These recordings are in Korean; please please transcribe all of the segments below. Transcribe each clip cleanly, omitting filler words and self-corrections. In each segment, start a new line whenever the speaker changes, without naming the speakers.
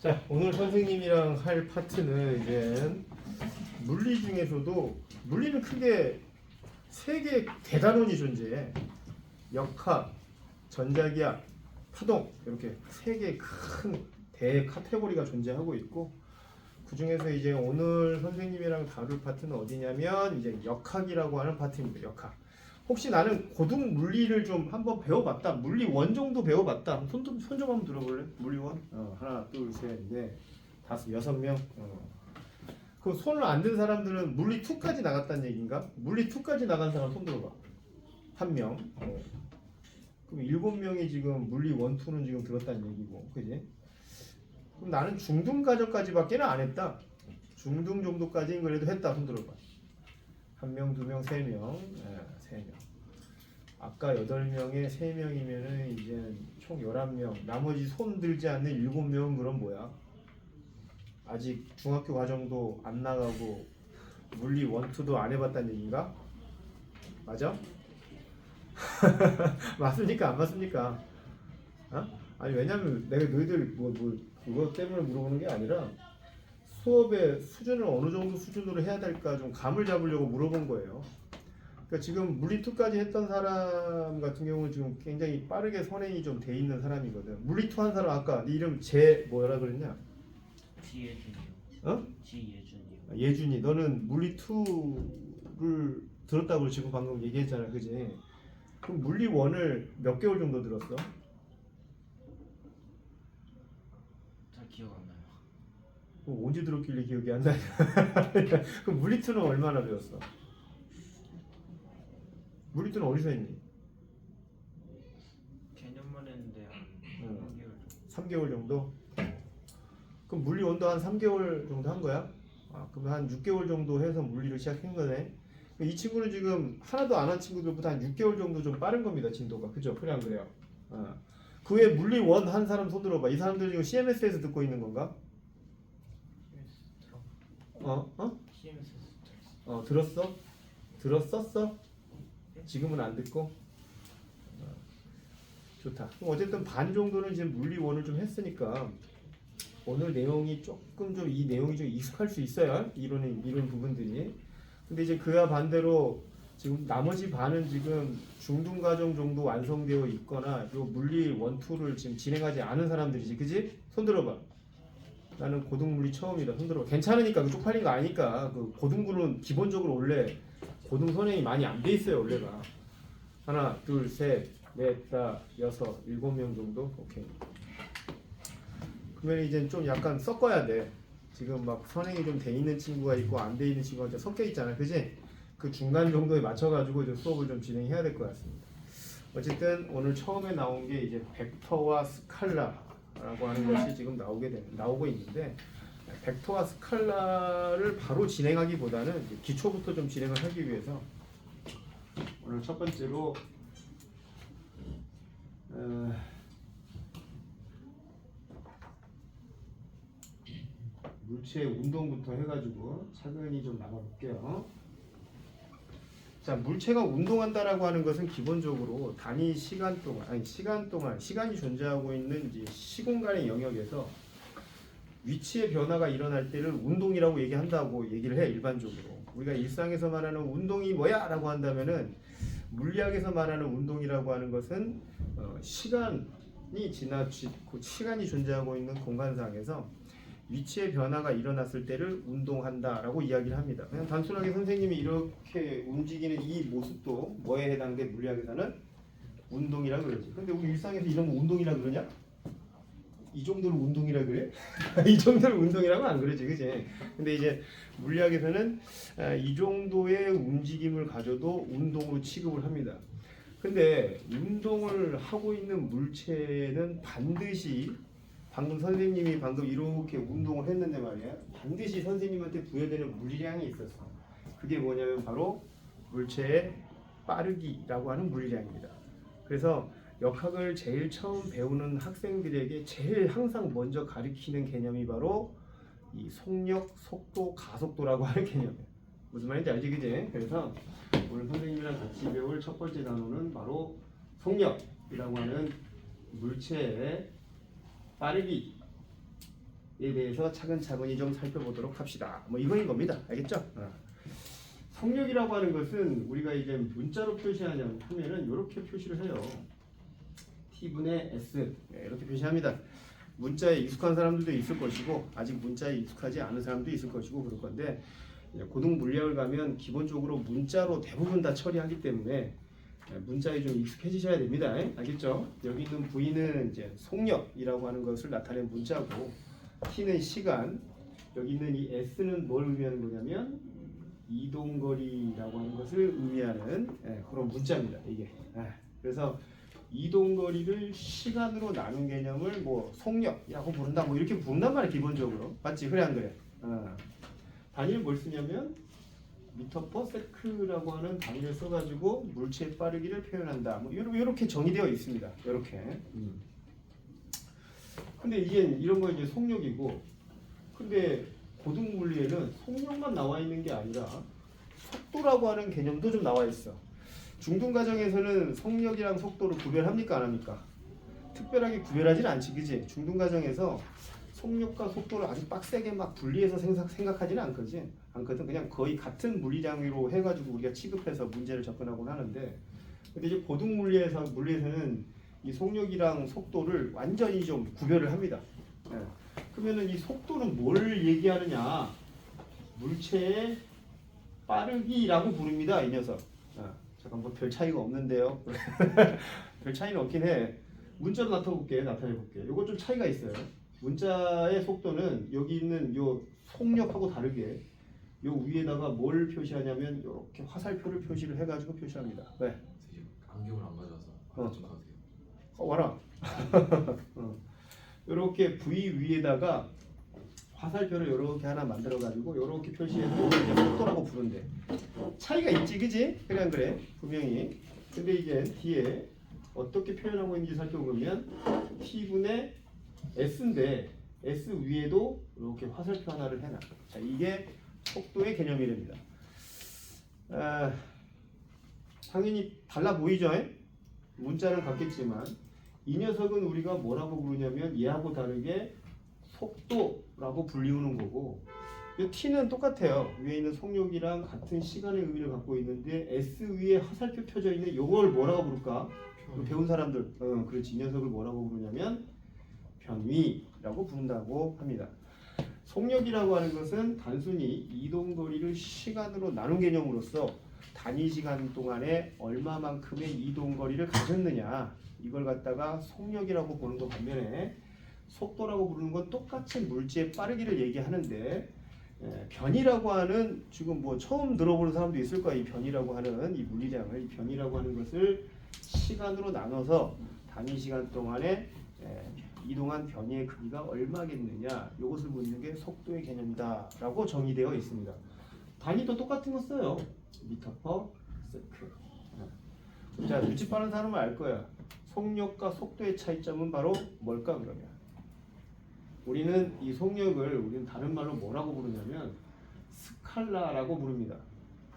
자, 오늘 선생님이랑 할 파트는 이제 물리 중에서도 물리는 크게 세 개의 대단원이 존재해. 역학, 전자기학, 파동 이렇게 세 개의 큰 대 카테고리가 존재하고 있고 그 중에서 이제 오늘 선생님이랑 다룰 파트는 어디냐면 이제 역학이라고 하는 파트입니다. 역학. 혹시 나는 고등 물리를 좀 한번 배워봤다. 물리 원 정도 배워봤다. 손 좀 한번 들어볼래? 물리 원? 하나, 둘, 셋, 넷, 다섯, 6명. 그럼 손을 안 든 사람들은 물리 2까지 나갔다는 얘기인가? 물리 2까지 나간 사람 손 들어봐. 한 명. 그럼 7명이 지금 물리 1, 2는 지금 들었다는 얘기고, 그지? 그럼 나는 중등 과정까지밖에는 안 했다. 중등 정도까지는 그래도 했다. 손 들어봐. 1명, 2명, 3명, 3명. 아까 8명에 3명이면은 이제 총 11명. 나머지 손 들지 않는 7명은 그럼 뭐야? 아직 중학교 과정도 안 나가고 물리 1, 2도 안 해봤다는 얘기인가? 맞아? 맞습니까? 안 맞습니까? 아니 왜냐면 내가 너희들 그거 때문에 물어보는 게 아니라 수업의 수준을 어느 정도 수준으로 해야 될까 좀 감을 잡으려고 물어본 거예요. 그러니까 지금 물리 2까지 했던 사람 같은 경우는 지금 굉장히 빠르게 선행이 좀 돼 있는 사람이거든. 물리 2 한 사람 아까 네 이름 뭐라 그랬냐?
지예준이요. 지예준이요.
예준이, 너는 물리 2를 들었다고 지금 방금 얘기했잖아, 그지? 그럼 물리 1을 몇 개월 정도 들었어?
잘 기억 안 나요.
그럼 언제 들었길래 기억이 안 나냐? 그럼 물리 2는 얼마나 배웠어? 물리 2는 어디서 했니?
개념만 했는데 한 3개월 정도.
3개월 정도? 그럼 물리 1도 한 3개월 정도 한 거야? 그럼 한 6개월 정도 해서 물리를 시작한 거네. 이 친구는 지금 하나도 안 한 친구들보다 한 6개월 정도 좀 빠른 겁니다, 진도가. 그죠? 그래 안 그래요? 그 외에 물리 1 한 사람 손 들어봐. 이 사람들 지금 CMS에서 듣고 있는 건가?
CMS
들었어? 들었었어? 지금은 안 듣고? 좋다. 그럼 어쨌든 반 정도는 지금 물리 1을 좀 했으니까 오늘 내용이 조금 좀 이 내용이 좀 익숙할 수 있어요. 이런 부분들이. 근데 이제 그와 반대로 지금 나머지 반은 지금 중등 과정 정도 완성되어 있거나 요 물리 1, 2를 지금 진행하지 않은 사람들이지, 그지? 손 들어봐. 나는 고등물리 처음이다. 손 들어봐. 괜찮으니까 그 쪽팔린 거 아니까. 그 고등부는 기본적으로 원래 고등 선행이 많이 안 돼 있어요, 원래가. 하나, 둘, 셋, 넷, 다, 6, 7명 정도. 오케이. 그러면 이제 좀 약간 섞어야 돼. 지금 막 선행이 좀 돼 있는 친구가 있고 안 돼 있는 친구가 좀 섞여 있잖아, 그지? 그 중간 정도에 맞춰가지고 이제 수업을 좀 진행해야 될 것 같습니다. 어쨌든 오늘 처음에 나온 게 이제 벡터와 스칼라라고 하는 것이 지금 나오고 있는데 벡터와 스칼라를 바로 진행하기보다는 이제 기초부터 좀 진행을 하기 위해서 오늘 첫 번째로 물체 운동부터 해가지고 차근히 좀 나가볼게요. 자, 물체가 운동한다라고 하는 것은 기본적으로 단위 시간 동안, 시간이 존재하고 있는 이제 시공간의 영역에서 위치의 변화가 일어날 때를 운동이라고 얘기한다고 얘기를 해, 일반적으로. 우리가 일상에서 말하는 운동이 뭐야? 라고 한다면은 물리학에서 말하는 운동이라고 하는 것은 시간이 시간이 존재하고 있는 공간상에서 위치의 변화가 일어났을 때를 운동한다라고 이야기를 합니다. 그냥 단순하게 선생님이 이렇게 움직이는 이 모습도 뭐에 해당돼? 물리학에서는 운동이라고 그러지. 근데 우리 일상에서 이런 거 운동이라고 그러냐? 이 정도로 운동이라고 그래? 이 정도로 운동이라고 안 그러지, 그지? 근데 이제 물리학에서는 이 정도의 움직임을 가져도 운동으로 취급을 합니다. 근데 운동을 하고 있는 물체는 반드시 방금 선생님이 이렇게 운동을 했는데 말이야, 반드시 선생님한테 부여되는 물리량이 있었어. 그게 뭐냐면 바로 물체의 빠르기라고 하는 물리량입니다. 그래서 역학을 제일 처음 배우는 학생들에게 제일 항상 먼저 가르치는 개념이 바로 이 속력, 속도, 가속도라고 하는 개념이에요. 무슨 말인지 알지, 그지? 그래서 오늘 선생님이랑 같이 배울 첫 번째 단어는 바로 속력이라고 하는 물체의 빠르기, 대해서 차근차근히 좀 살펴보도록 합시다. 뭐 이거인 겁니다. 알겠죠? 속력이라고 하는 것은 우리가 이제 문자로 표시하냐면 하면은 이렇게 표시를 해요. T분의 S 이렇게 표시합니다. 문자에 익숙한 사람들도 있을 것이고 아직 문자에 익숙하지 않은 사람도 있을 것이고 그럴 건데 고등 물리학을 가면 기본적으로 문자로 대부분 다 처리하기 때문에 문자에 좀 익숙해지셔야 됩니다. 알겠죠? 여기 있는 V는 이제 속력이라고 하는 것을 나타낸 문자고 T는 시간, 여기 있는 이 S는 뭘 의미하는 거냐면 이동거리라고 하는 것을 의미하는 그런 문자입니다. 이게 그래서 이동거리를 시간으로 나눈 개념을 뭐 속력이라고 부른다, 뭐 이렇게 부른단 말이야 기본적으로. 맞지? 그래 안 그래? 단위를 뭘 쓰냐면 미터 퍼 세크라고 하는 단위를 써가지고 물체의 빠르기를 표현한다. 뭐 이렇게 정의되어 있습니다. 이렇게. 근데 이게 이런 거 이제 속력이고, 근데 고등 물리에는 속력만 나와 있는 게 아니라 속도라고 하는 개념도 좀 나와 있어. 중등 과정에서는 속력이랑 속도를 구별합니까 안 합니까? 특별하게 구별하지는 않지, 그지? 중등 과정에서 속력과 속도를 아주 빡세게 막 분리해서 생각하지는 않거든. 그냥 거의 같은 물리량으로 해가지고 우리가 취급해서 문제를 접근하곤 하는데, 근데 이제 고등 물리에서는 이 속력이랑 속도를 완전히 좀 구별을 합니다. 그러면은 이 속도는 뭘 얘기하느냐? 물체의 빠르기라고 부릅니다, 이 녀석. 잠깐 뭐 별 차이가 없는데요. 별 차이는 없긴 해. 문자로 나타내볼게. 요거 좀 차이가 있어요. 문자의 속도는 여기 있는 요 속력하고 다르게 요 위에다가 뭘 표시하냐면 이렇게 화살표를 표시를 해가지고 표시합니다. 왜?
안경을 안 가져와서 좀 가세요.
와라. 이렇게 V 위에다가 화살표를 이렇게 하나 만들어가지고 이렇게 표시해서 이제 속도라고 부른대. 차이가 있지, 그지? 그래 안 그래? 분명히. 근데 이제 뒤에 어떻게 표현하고 있는지 살펴보면 T분의 S인데 S 위에도 이렇게 화살표 하나를 해놔. 자, 이게 속도의 개념이 됩니다. 당연히 달라 보이죠? 문자는 같겠지만 이 녀석은 우리가 뭐라고 부르냐면 얘하고 다르게 속도라고 불리우는 거고, 이 T는 똑같아요. 위에 있는 속력이랑 같은 시간의 의미를 갖고 있는데 S 위에 화살표 펴져 있는 이걸 뭐라고 부를까? 배운 사람들, 그렇지. 이 녀석을 뭐라고 부르냐면 변위라고 부른다고 합니다. 속력이라고 하는 것은 단순히 이동거리를 시간으로 나눈 개념으로서 단위 시간 동안에 얼마만큼의 이동거리를 가졌느냐, 이걸 갖다가 속력이라고 보는 것 반면에 속도라고 부르는 건 똑같이 물체의 빠르기를 얘기하는데, 변이라고 하는, 지금 뭐 처음 들어보는 사람도 있을 거야. 이 변이라고 하는 이 물리량을, 이 변이라고 하는 것을 시간으로 나눠서 단위 시간 동안에 이동한 변이의 크기가 얼마겠느냐, 이것을 묻는 게 속도의 개념이다 라고 정의되어 있습니다. 단위도 똑같은 거 써요. 미터 퍼 세크. 자, 눈치 빠른 사람은 알 거야. 속력과 속도의 차이점은 바로 뭘까 그러면? 우리는 이 속력을 우리는 다른 말로 뭐라고 부르냐면 스칼라라고 부릅니다.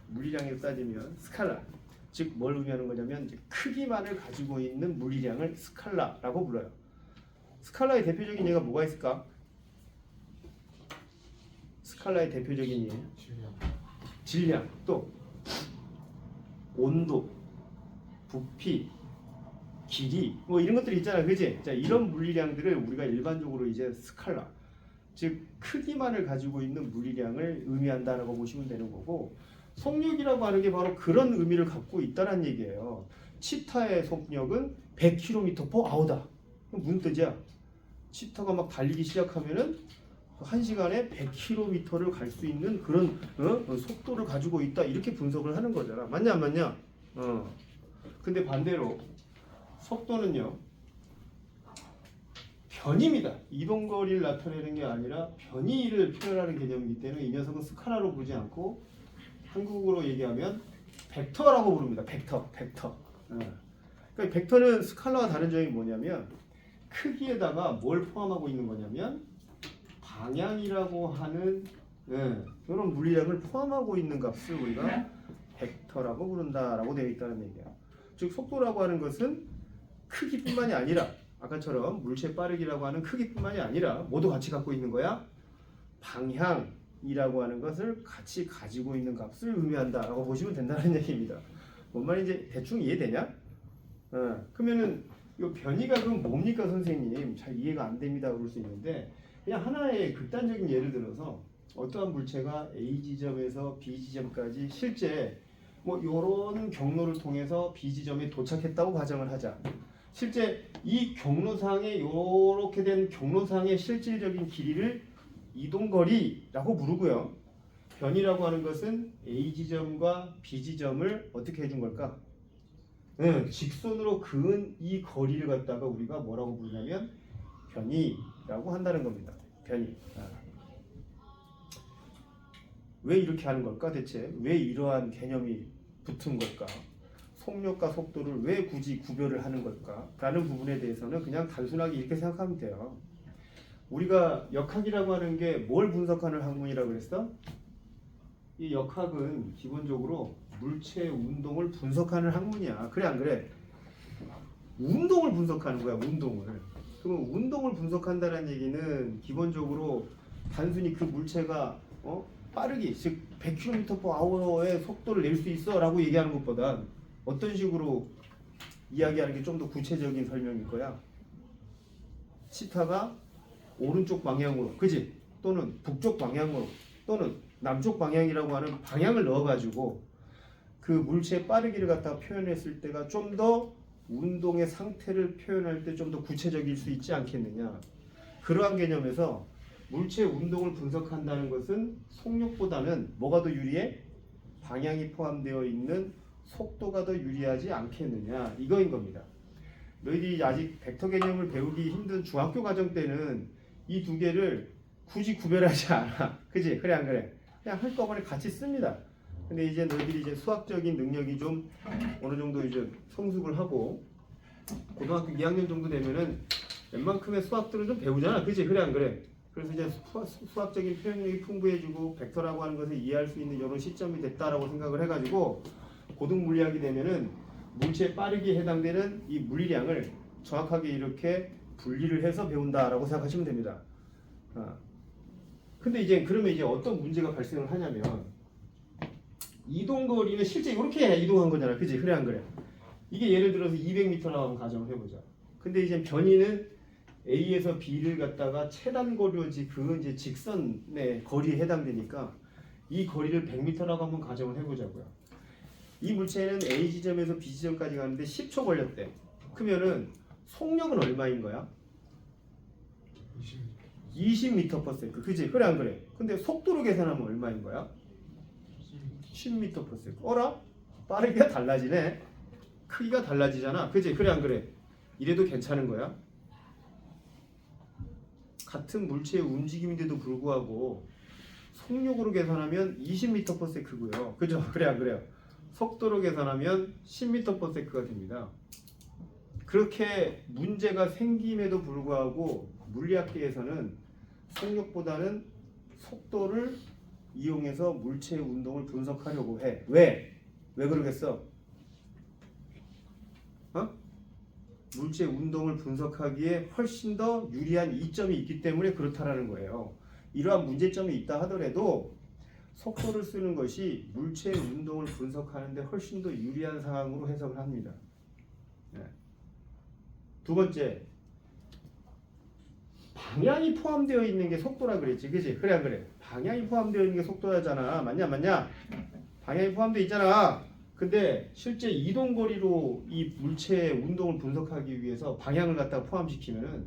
물리량에서 따지면 스칼라. 즉 뭘 의미하는 거냐면 이제 크기만을 가지고 있는 물리량을 스칼라라고 불러요. 스칼라의 대표적인 예가 뭐가 있을까? 스칼라의 대표적인 예. 질량, 또 온도, 부피, 길이, 뭐 이런 것들이 있잖아, 그지? 자, 이런 물리량들을 우리가 일반적으로 이제 스칼라, 즉 크기만을 가지고 있는 물리량을 의미한다라고 보시면 되는 거고, 속력이라고 하는 게 바로 그런 의미를 갖고 있다는 얘기예요. 치타의 속력은 100km/h다. 무슨 뜻이야? 치타가 막 달리기 시작하면은 1시간에 100km를 갈 수 있는 그런 속도를 가지고 있다, 이렇게 분석을 하는 거잖아. 맞냐 안 맞냐? 근데 반대로 속도는요, 변입니다. 이동거리를 나타내는 게 아니라 변이를 표현하는 개념이기 때문에 이 녀석은 스칼라로 보지 않고 한국어로 얘기하면 벡터라고 부릅니다. 벡터. 그러니까 벡터는 스칼라와 다른 점이 뭐냐면 크기에다가 뭘 포함하고 있는 거냐면 방향이라고 하는 이런 물리량을 포함하고 있는 값을 우리가 벡터라고 부른다라고 되어 있다는 얘기야. 즉 속도라고 하는 것은 크기뿐만이 아니라 아까처럼 물체 빠르기라고 하는 크기뿐만이 아니라 모두 같이 갖고 있는 거야. 방향이라고 하는 것을 같이 가지고 있는 값을 의미한다라고 보시면 된다는 얘기입니다. 뭔 말인지 대충 이해되냐? 그러면은 이 변이가 그럼 뭡니까 선생님? 잘 이해가 안 됩니다. 그럴 수 있는데 그냥 하나의 극단적인 예를 들어서 어떠한 물체가 A 지점에서 B 지점까지 실제 뭐 이런 경로를 통해서 B 지점에 도착했다고 가정을 하자. 실제 이 경로상에 이렇게 된 경로상의 실질적인 길이를 이동거리라고 부르고요. 변이라고 하는 것은 A 지점과 B 지점을 어떻게 해준 걸까? 직선으로 그은 이 거리를 갖다가 우리가 뭐라고 부르냐면 변이라고 한다는 겁니다. 변이. 왜 이렇게 하는 걸까? 대체 왜 이러한 개념이 붙은 걸까? 속력과 속도를 왜 굳이 구별을 하는 걸까? 라는 부분에 대해서는 그냥 단순하게 이렇게 생각하면 돼요. 우리가 역학이라고 하는 게 뭘 분석하는 학문이라고 그랬어? 이 역학은 기본적으로 물체 운동을 분석하는 학문이야. 그래 안 그래? 운동을 분석하는 거야. 운동을. 그러면 운동을 분석한다는 얘기는 기본적으로 단순히 그 물체가 빠르게 즉 100km/h의 속도를 낼 수 있어 라고 얘기하는 것보다 어떤 식으로 이야기하는 게 좀 더 구체적인 설명일 거야. 치타가 오른쪽 방향으로 그지? 또는 북쪽 방향으로 또는 남쪽 방향이라고 하는 방향을 넣어가지고 그 물체의 빠르기를 갖다가 표현했을 때가 좀 더 운동의 상태를 표현할 때 좀 더 구체적일 수 있지 않겠느냐. 그러한 개념에서 물체 운동을 분석한다는 것은 속력보다는 뭐가 더 유리해? 방향이 포함되어 있는 속도가 더 유리하지 않겠느냐 이거인 겁니다. 너희들이 아직 벡터 개념을 배우기 힘든 중학교 과정 때는 이 두 개를 굳이 구별하지 않아. 그지? 그래 안 그래? 그냥 한꺼번에 같이 씁니다. 근데 이제 너희들이 이제 수학적인 능력이 좀 어느 정도 이제 성숙을 하고 고등학교 2학년 정도 되면은 웬만큼의 수학들을 좀 배우잖아. 그지? 그래 안 그래? 그래서 이제 수학적인 표현력이 풍부해지고 벡터라고 하는 것을 이해할 수 있는 이런 시점이 됐다라고 생각을 해가지고 고등 물리학이 되면은 물체의 빠르기에 해당되는 이 물리량을 정확하게 이렇게 분리를 해서 배운다라고 생각하시면 됩니다. 근데 이제 그러면 이제 어떤 문제가 발생을 하냐면 이동 거리는 실제 이렇게 이동한 거잖아. 그지? 그래 안 그래? 이게 예를 들어서 200m라고 한번 가정을 해보자. 근데 이제 변이는 A에서 B를 갖다가 최단거리지 그 이제 직선의 거리에 해당되니까 이 거리를 100m라고 한번 가정을 해보자고요. 이 물체는 A 지점에서 B 지점까지 가는데 10초 걸렸대. 그러면은 속력은 얼마인 거야? 20m/s. 그지? 그래 안 그래? 근데 속도로 계산하면 얼마인 거야? 10m/s. 어라? 빠르기가 달라지네. 크기가 달라지잖아. 그지? 그래 안 그래? 이래도 괜찮은 거야? 같은 물체의 움직임인데도 불구하고 속력으로 계산하면 20m/s고요. 그죠? 그래 안 그래요? 속도로 계산하면 10m/s가 됩니다. 그렇게 문제가 생김에도 불구하고 물리학계에서는 속력보다는 속도를 이용해서 물체의 운동을 분석하려고 해. 왜? 왜 그러겠어? 물체의 운동을 분석하기에 훨씬 더 유리한 이점이 있기 때문에 그렇다라는 거예요. 이러한 문제점이 있다 하더라도 속도를 쓰는 것이 물체의 운동을 분석하는데 훨씬 더 유리한 상황으로 해석을 합니다. 두 번째, 방향이 포함되어 있는 게 속도라 그랬지, 그지? 그래 안 그래? 방향이 포함되어 있는 게 속도잖아. 맞냐, 맞냐? 방향이 포함되어 있잖아. 근데 실제 이동 거리로 이 물체의 운동을 분석하기 위해서 방향을 갖다가 포함시키면은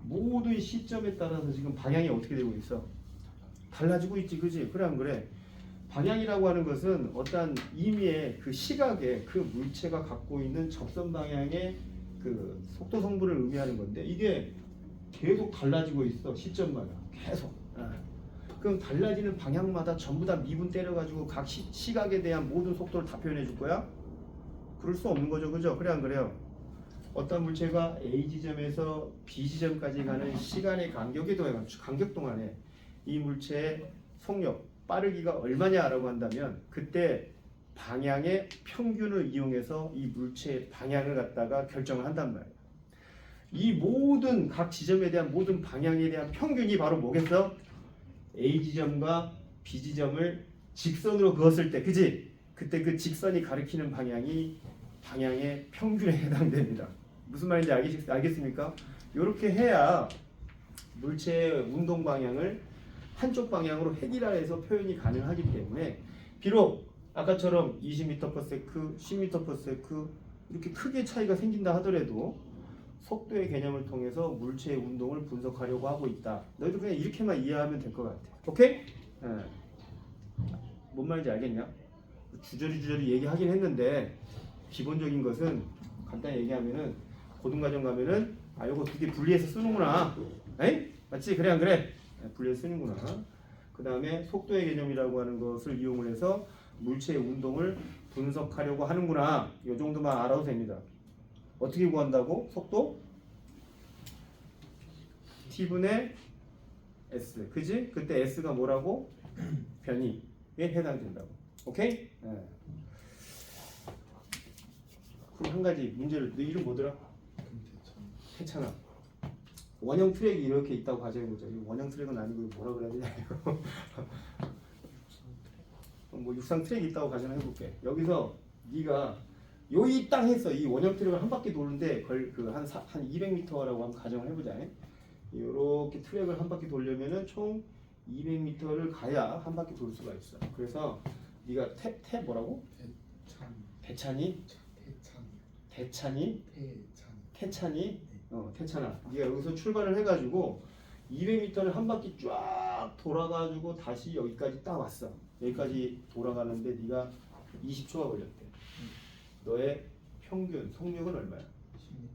모든 시점에 따라서 지금 방향이 어떻게 되고 있어? 달라지고 있지, 그지? 그래 안 그래? 방향이라고 하는 것은 어떠한 의미의 그 시각에 그 물체가 갖고 있는 접선 방향의 그 속도 성분을 의미하는 건데 이게 계속 달라지고 있어. 시점마다 계속. 그럼 달라지는 방향마다 전부 다 미분 때려가지고 각 시각에 대한 모든 속도를 다 표현해 줄 거야? 그럴 수 없는 거죠, 그죠? 그래 안 그래요? 어떤 물체가 A 지점에서 B 지점까지 가는 시간의 간격 동안에 이 물체의 속력, 빠르기가 얼마냐라고 한다면 그때 방향의 평균을 이용해서 이 물체의 방향을 갖다가 결정을 한단 말이에요. 이 모든 각 지점에 대한 모든 방향에 대한 평균이 바로 뭐겠어? A 지점과 B 지점을 직선으로 그었을 때, 그지? 그때 그 직선이 가리키는 방향이 방향의 평균에 해당됩니다. 무슨 말인지 알겠습니까? 이렇게 해야 물체의 운동 방향을 한쪽 방향으로 획일화해서 표현이 가능하기 때문에 비록 아까처럼 20m/s, 10m/s 이렇게 크게 차이가 생긴다 하더라도 속도의 개념을 통해서 물체의 운동을 분석하려고 하고 있다. 너희도 그냥 이렇게만 이해하면 될 것 같아. 오케이? 뭔 말인지 알겠냐? 주저리 얘기하긴 했는데 기본적인 것은 간단히 얘기하면은 고등과정 가면은 요거 두 개 분리해서 쓰는구나. 에이? 맞지? 그래 안 그래? 분리해서 쓰는구나. 그 다음에 속도의 개념이라고 하는 것을 이용을 해서 물체의 운동을 분석하려고 하는구나. 이 정도만 알아도 됩니다. 어떻게 구한다고? 속도? T분의 S. 그지? 그때 S가 뭐라고? 변이에 해당된다고. 오케이? 그럼 한 가지 문제를, 너 이름 뭐더라? 태찬아. 원형 트랙이 이렇게 있다고 가정해보자. 원형 트랙은 아니고 뭐라 그래야 되냐 이거. 뭐 육상 트랙이 있다고 가정해볼게. 여기서 네가 여기 딱 했어. 이 원형 트랙을 한 바퀴 도는데 한 200m라고 한번 가정을 해보자. 이렇게 트랙을 한 바퀴 돌려면은 총 200m를 가야 한 바퀴 돌 수가 있어. 그래서 네가 뭐라고? 대찬이? 태찬이? 태찬아. 네가 여기서 출발을 해가지고 200m를 한 바퀴 쫙 돌아가지고 다시 여기까지 딱 왔어. 여기까지 돌아가는데 네가 20초가 걸렸대. 너의 평균 속력은 얼마야?
10m.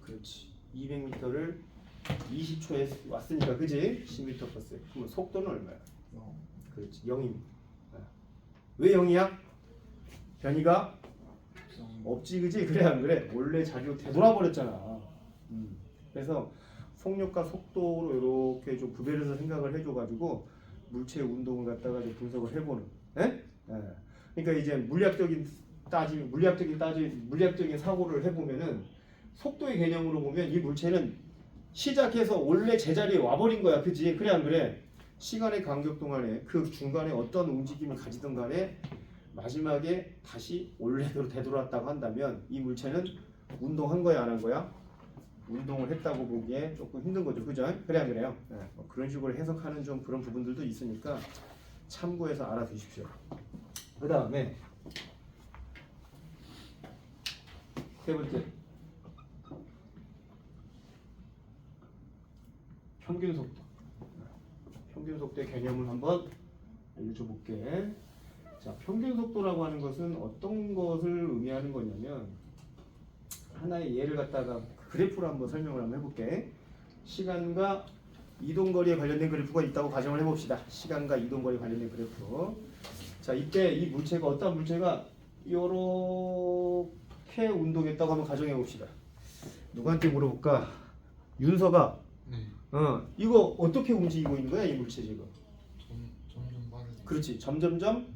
그렇지. 200m를 20초에 왔으니까, 그지? 10m/s. 그러면 속도는 얼마야?
0.
그렇지. 0입니다. 왜 0이야? 변이가 없지, 그지? 그래 안 그래? 원래 자리로 되돌아버렸잖아. 그래서 속력과 속도로 이렇게 좀 구별해서 생각을 해줘가지고 물체의 운동을 갖다가 좀 분석을 해보는. 그러니까 이제 물리학적인 사고를 해보면은 속도의 개념으로 보면 이 물체는 시작해서 원래 제자리에 와버린 거야, 그지? 그래 안 그래? 시간의 간격 동안에 그 중간에 어떤 움직임을 가지든 간에 마지막에 다시 원래대로 되돌아왔다고 한다면 이 물체는 운동한 거야, 안 한 거야? 운동을 했다고 보기에 조금 힘든 거죠, 그죠? 그래 안 그래요? 뭐 그런 식으로 해석하는 좀 그런 부분들도 있으니까 참고해서 알아두십시오. 그 다음에 세 번째, 평균 속도. 평균 속도의 개념을 한번 알려줘볼게. 자, 평균 속도라고 하는 것은 어떤 것을 의미하는 거냐면 하나의 예를 갖다가 그래프로 한번 설명을 한번 해볼게. 시간과 이동거리에 관련된 그래프가 있다고 가정을 해봅시다. 시간과 이동거리에 관련된 그래프. 자, 이때 이 물체가 어떤 물체가 이렇게 운동했다고 한번 가정해 봅시다. 누구한테 물어볼까? 윤서가.
네.
이거 어떻게 움직이고 있는 거야, 이 물체 지금?
점점 빠르게.
그렇지. 점점점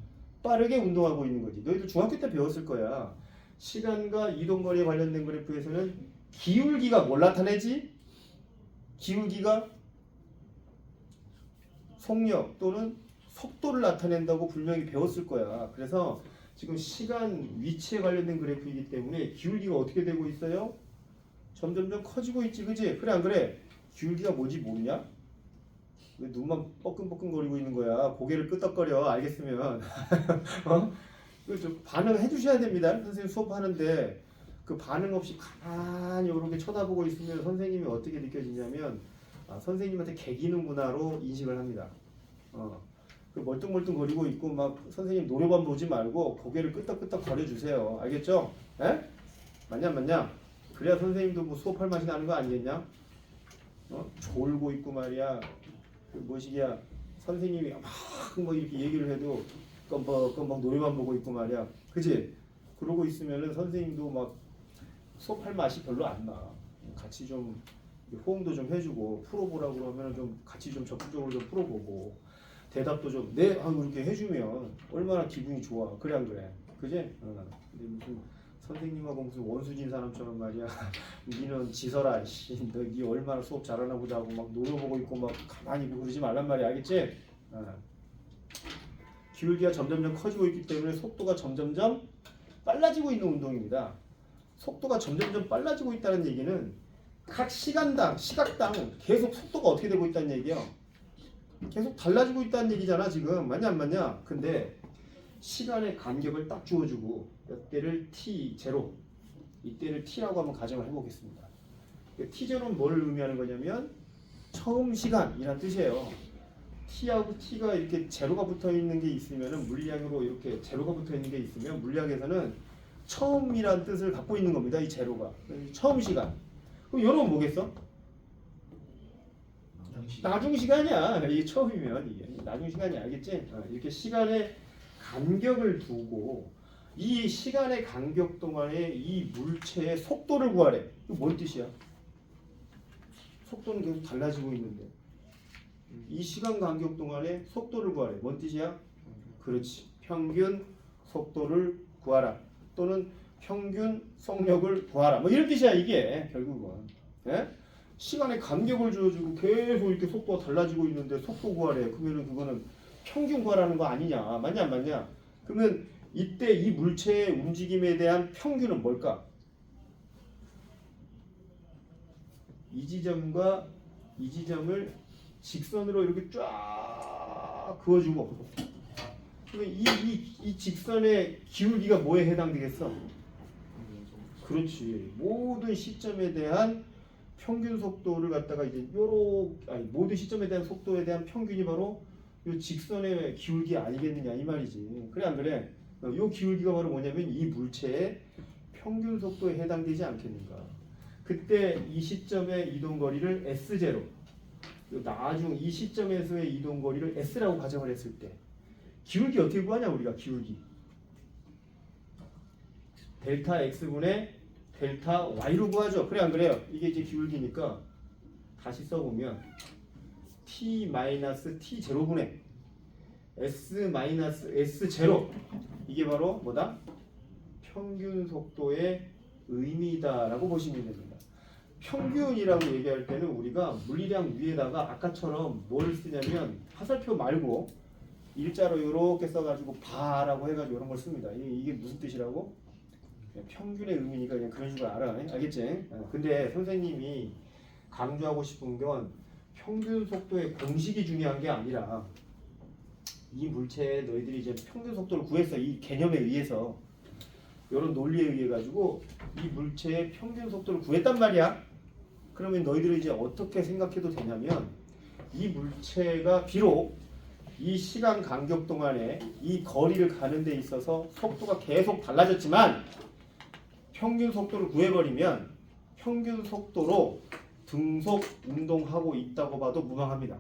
빠르게 운동하고 있는 거지. 너희들 중학교 때 배웠을 거야. 시간과 이동거리에 관련된 그래프에서는 기울기가 뭘 나타내지? 기울기가 속력 또는 속도를 나타낸다고 분명히 배웠을 거야. 그래서 지금 시간 위치에 관련된 그래프이기 때문에 기울기가 어떻게 되고 있어요? 점점점 커지고 있지, 그지? 그래 안 그래? 기울기가 뭔지 모르냐? 왜 눈만 뻐끔뻐끔거리고 있는 거야? 고개를 끄덕거려. 알겠으면 좀 반응해 주셔야 됩니다. 선생님 수업하는데 그 반응 없이 가만히 이렇게 쳐다보고 있으면 선생님이 어떻게 느껴지냐면 선생님한테 개기는구나로 인식을 합니다. 그 멀뚱멀뚱거리고 있고 막 선생님 노래만 보지 말고 고개를 끄덕끄덕 거려주세요. 알겠죠? 에? 맞냐? 그래야 선생님도 뭐 수업할 맛이 나는 거 아니겠냐? 졸고 있고 말이야. 그 뭐시기야? 선생님이 막 뭐 이렇게 얘기를 해도 껌뻑껌뻑 노래만 보고 있고 말이야. 그지? 그러고 있으면은 선생님도 막 수업할 맛이 별로 안 나. 같이 좀 호응도 좀 해주고 풀어보라고 그러면 좀 같이 좀 적극적으로 좀 풀어보고 대답도 좀 이렇게 해주면 얼마나 기분이 좋아. 그래 안 그래? 그지? 근데 무슨 선생님하고 무슨 원수진 사람처럼 말이야. 니는 지설아, 씨, 너니 얼마나 수업 잘하나 보자 하고 막 노려보고 있고 막 가만히 있고 그러지 말란 말이야, 알겠지? 기울기가 점점점 커지고 있기 때문에 속도가 점점점 빨라지고 있는 운동입니다. 속도가 점점점 빨라지고 있다는 얘기는 각 시간당, 시각당 계속 속도가 어떻게 되고 있다는 얘기야. 계속 달라지고 있다는 얘기잖아 지금. 맞냐 안 맞냐? 근데 시간의 간격을 딱 주어주고 이때를 t0, 이때를 t라고 한번 가정을 해보겠습니다. t0는 뭘 의미하는 거냐면 처음 시간이란 뜻이에요. t하고 t가 이렇게 제로가 붙어 있는 게 있으면은 물리학으로 이렇게 제로가 붙어 있는 게 있으면 물리학에서는 처음이란 뜻을 갖고 있는 겁니다. 이 제로가 처음 시간. 그럼 여러분 뭐겠어? 나중 시간이야. 이게 처음이면 이게 나중 시간이야, 알겠지? 이렇게 시간의 간격을 두고 이 시간의 간격 동안에 이 물체의 속도를 구하래. 이거 뭔 뜻이야? 속도는 계속 달라지고 있는데 이 시간 간격 동안에 속도를 구하래. 뭔 뜻이야? 그렇지. 평균 속도를 구하라. 또는 평균 속력을 구하라. 뭐 이런 뜻이야 이게 결국은. 예? 시간의 간격을 주어주고 계속 이렇게 속도가 달라지고 있는데 속도 구하래. 그러면은 그거는 평균 구하라는 거 아니냐? 맞냐 안 맞냐? 그러면 이때 이 물체의 움직임에 대한 평균은 뭘까? 이 지점과 이 지점을 직선으로 이렇게 쫙 그어주고 그러면 이 직선의 기울기가 뭐에 해당되겠어? 그렇지. 모든 시점에 대한 평균 속도를 갖다가 이제 모든 시점에 대한 속도에 대한 평균이 바로 이 직선의 기울기 아니겠느냐 이 말이지. 그래 안 그래? 이 기울기가 바로 뭐냐면 이 물체의 평균 속도에 해당되지 않겠는가. 그때 이 시점의 이동 거리를 S0, 나중 이 시점에서의 이동 거리를 S라고 가정을 했을 때 기울기 어떻게 구하냐 우리가 기울기. 델타 X분의 델타 Y로 구하죠. 그래 안 그래요? 이게 이제 기울기니까 다시 써보면 T-T0분의 S-S0 이게 바로 뭐다? 평균 속도의 의미다라고 보시면 됩니다. 평균이라고 얘기할 때는 우리가 물리량 위에다가 아까처럼 뭘 쓰냐면 화살표 말고 일자로 이렇게 써가지고 바라고 해가지고 이런 걸 씁니다. 이게 무슨 뜻이라고? 평균의 의미니까 그냥 그런 식으로 알아. 알겠지? 근데 선생님이 강조하고 싶은 건 평균 속도의 공식이 중요한 게 아니라 이 물체에 너희들이 이제 평균 속도를 구했어. 이 개념에 의해서 이런 논리에 의해 가지고 이 물체의 평균 속도를 구했단 말이야. 그러면 너희들이 이제 어떻게 생각해도 되냐면 이 물체가 비록 이 시간 간격 동안에 이 거리를 가는 데 있어서 속도가 계속 달라졌지만 평균 속도를 구해버리면 평균 속도로 등속 운동하고 있다고 봐도 무방합니다.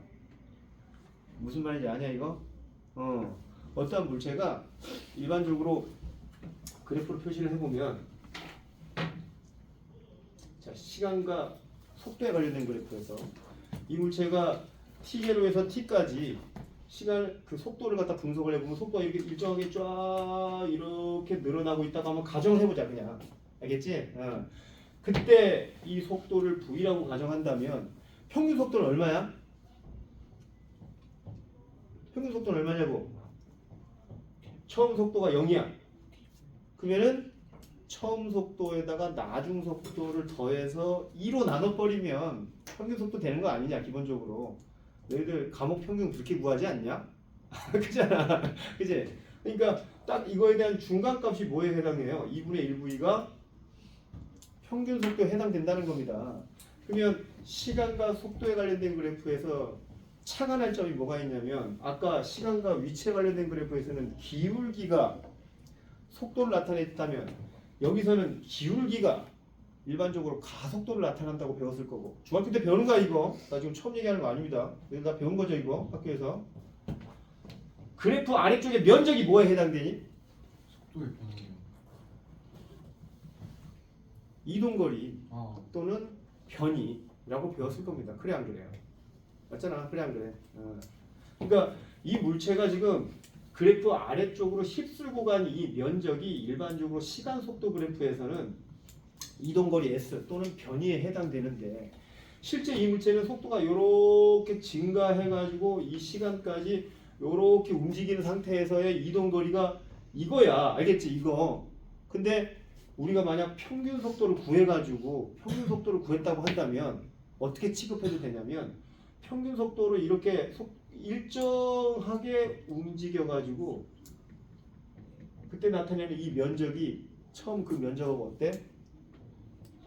무슨 말인지 아냐 이거? 어떠한 물체가 일반적으로 그래프로 표시를 해보면 자 시간과 속도에 관련된 그래프에서 이 물체가 t0에서 t까지 시간 그 속도를 갖다 분석을 해보면 속도가 이렇게 일정하게 쫙 이렇게 늘어나고 있다고 한번 가정을 해보자 그냥. 알겠지? 그때 이 속도를 v라고 가정한다면 평균 속도는 얼마야? 평균 속도는 얼마냐고? 처음 속도가 0이야. 그러면은 처음 속도에다가 나중 속도를 더해서 2로 나눠버리면 평균 속도 되는 거 아니냐 기본적으로. 너희들 과목 평균 그렇게 구하지 않냐? 그잖아. 그치? 그러니까 딱 이거에 대한 중간값이 뭐에 해당해요? 2분의 1v가 평균 속도에 해당된다는 겁니다. 그러면 시간과 속도에 관련된 그래프에서 착안할 점이 뭐가 있냐면 아까 시간과 위치에 관련된 그래프에서는 기울기가 속도를 나타냈다면 여기서는 기울기가 일반적으로 가속도를 나타난다고 배웠을 거고 중학교 때 배우는 거야 이거. 나 지금 처음 얘기하는 거 아닙니다. 나 배운 거죠 이거 학교에서. 그래프 아래쪽에 면적이 뭐에 해당되니?
속도의 변화요.
이동거리 또는 변이라고 배웠을 겁니다. 그래 안 그래요? 맞잖아. 그래 안 그래? 그러니까 이 물체가 지금 그래프 아래쪽으로 휩쓸고 간 이 면적이 일반적으로 시간 속도 그래프에서는 이동거리 S 또는 변위에 해당되는데 실제 이 물체는 속도가 이렇게 증가해가지고 이 시간까지 이렇게 움직이는 상태에서의 이동거리가 이거야. 알겠지? 이거. 근데 우리가 만약 평균 속도를 구해가지고 평균 속도를 구했다고 한다면 어떻게 취급해도 되냐면 평균 속도를 이렇게 일정하게 움직여가지고 그때 나타내는 이 면적이 처음 그 면적하고 어때?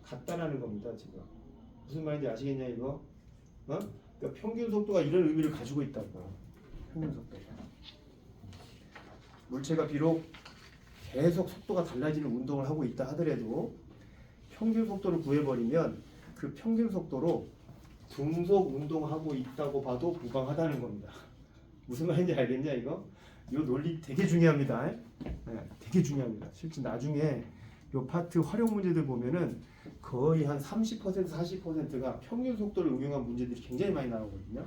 같다라는 겁니다. 지금 무슨 말인지 아시겠냐 이거? 그러니까 평균 속도가 이런 의미를 가지고 있다고. 평균 속도가 물체가 비록 계속 속도가 달라지는 운동을 하고 있다 하더라도 평균 속도를 구해버리면 그 평균 속도로 등속 운동하고 있다고 봐도 무방하다는 겁니다. 무슨 말인지 알겠냐 이거? 이 논리 되게 중요합니다. 네, 되게 중요합니다. 실제 나중에 이 파트 활용 문제들 보면은 거의 한 30% 40%가 평균 속도를 응용한 문제들이 굉장히 많이 나오거든요.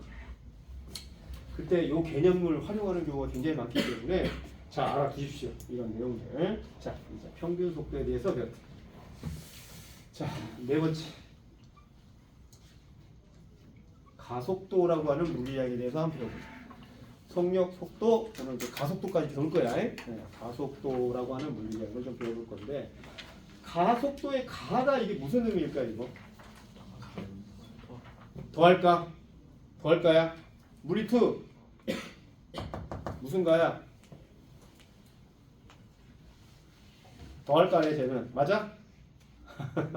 그때 이 개념을 활용하는 경우가 굉장히 많기 때문에 자 알아두십시오. 이런 내용들. 자 이제 평균 속도에 대해서 배웠다. 자 네 번째 가속도라고 하는 물리학에 대해서 한번 배워보자. 속력, 속도, 저는 이제 가속도까지 배울 거야. 네, 가속도라고 하는 물리학을 좀 배워볼 건데 가속도의 가가 이게 무슨 의미일까 이거? 더할까? 더할까야? 무리투 무슨 가야? 더할까네 쟤는 맞아?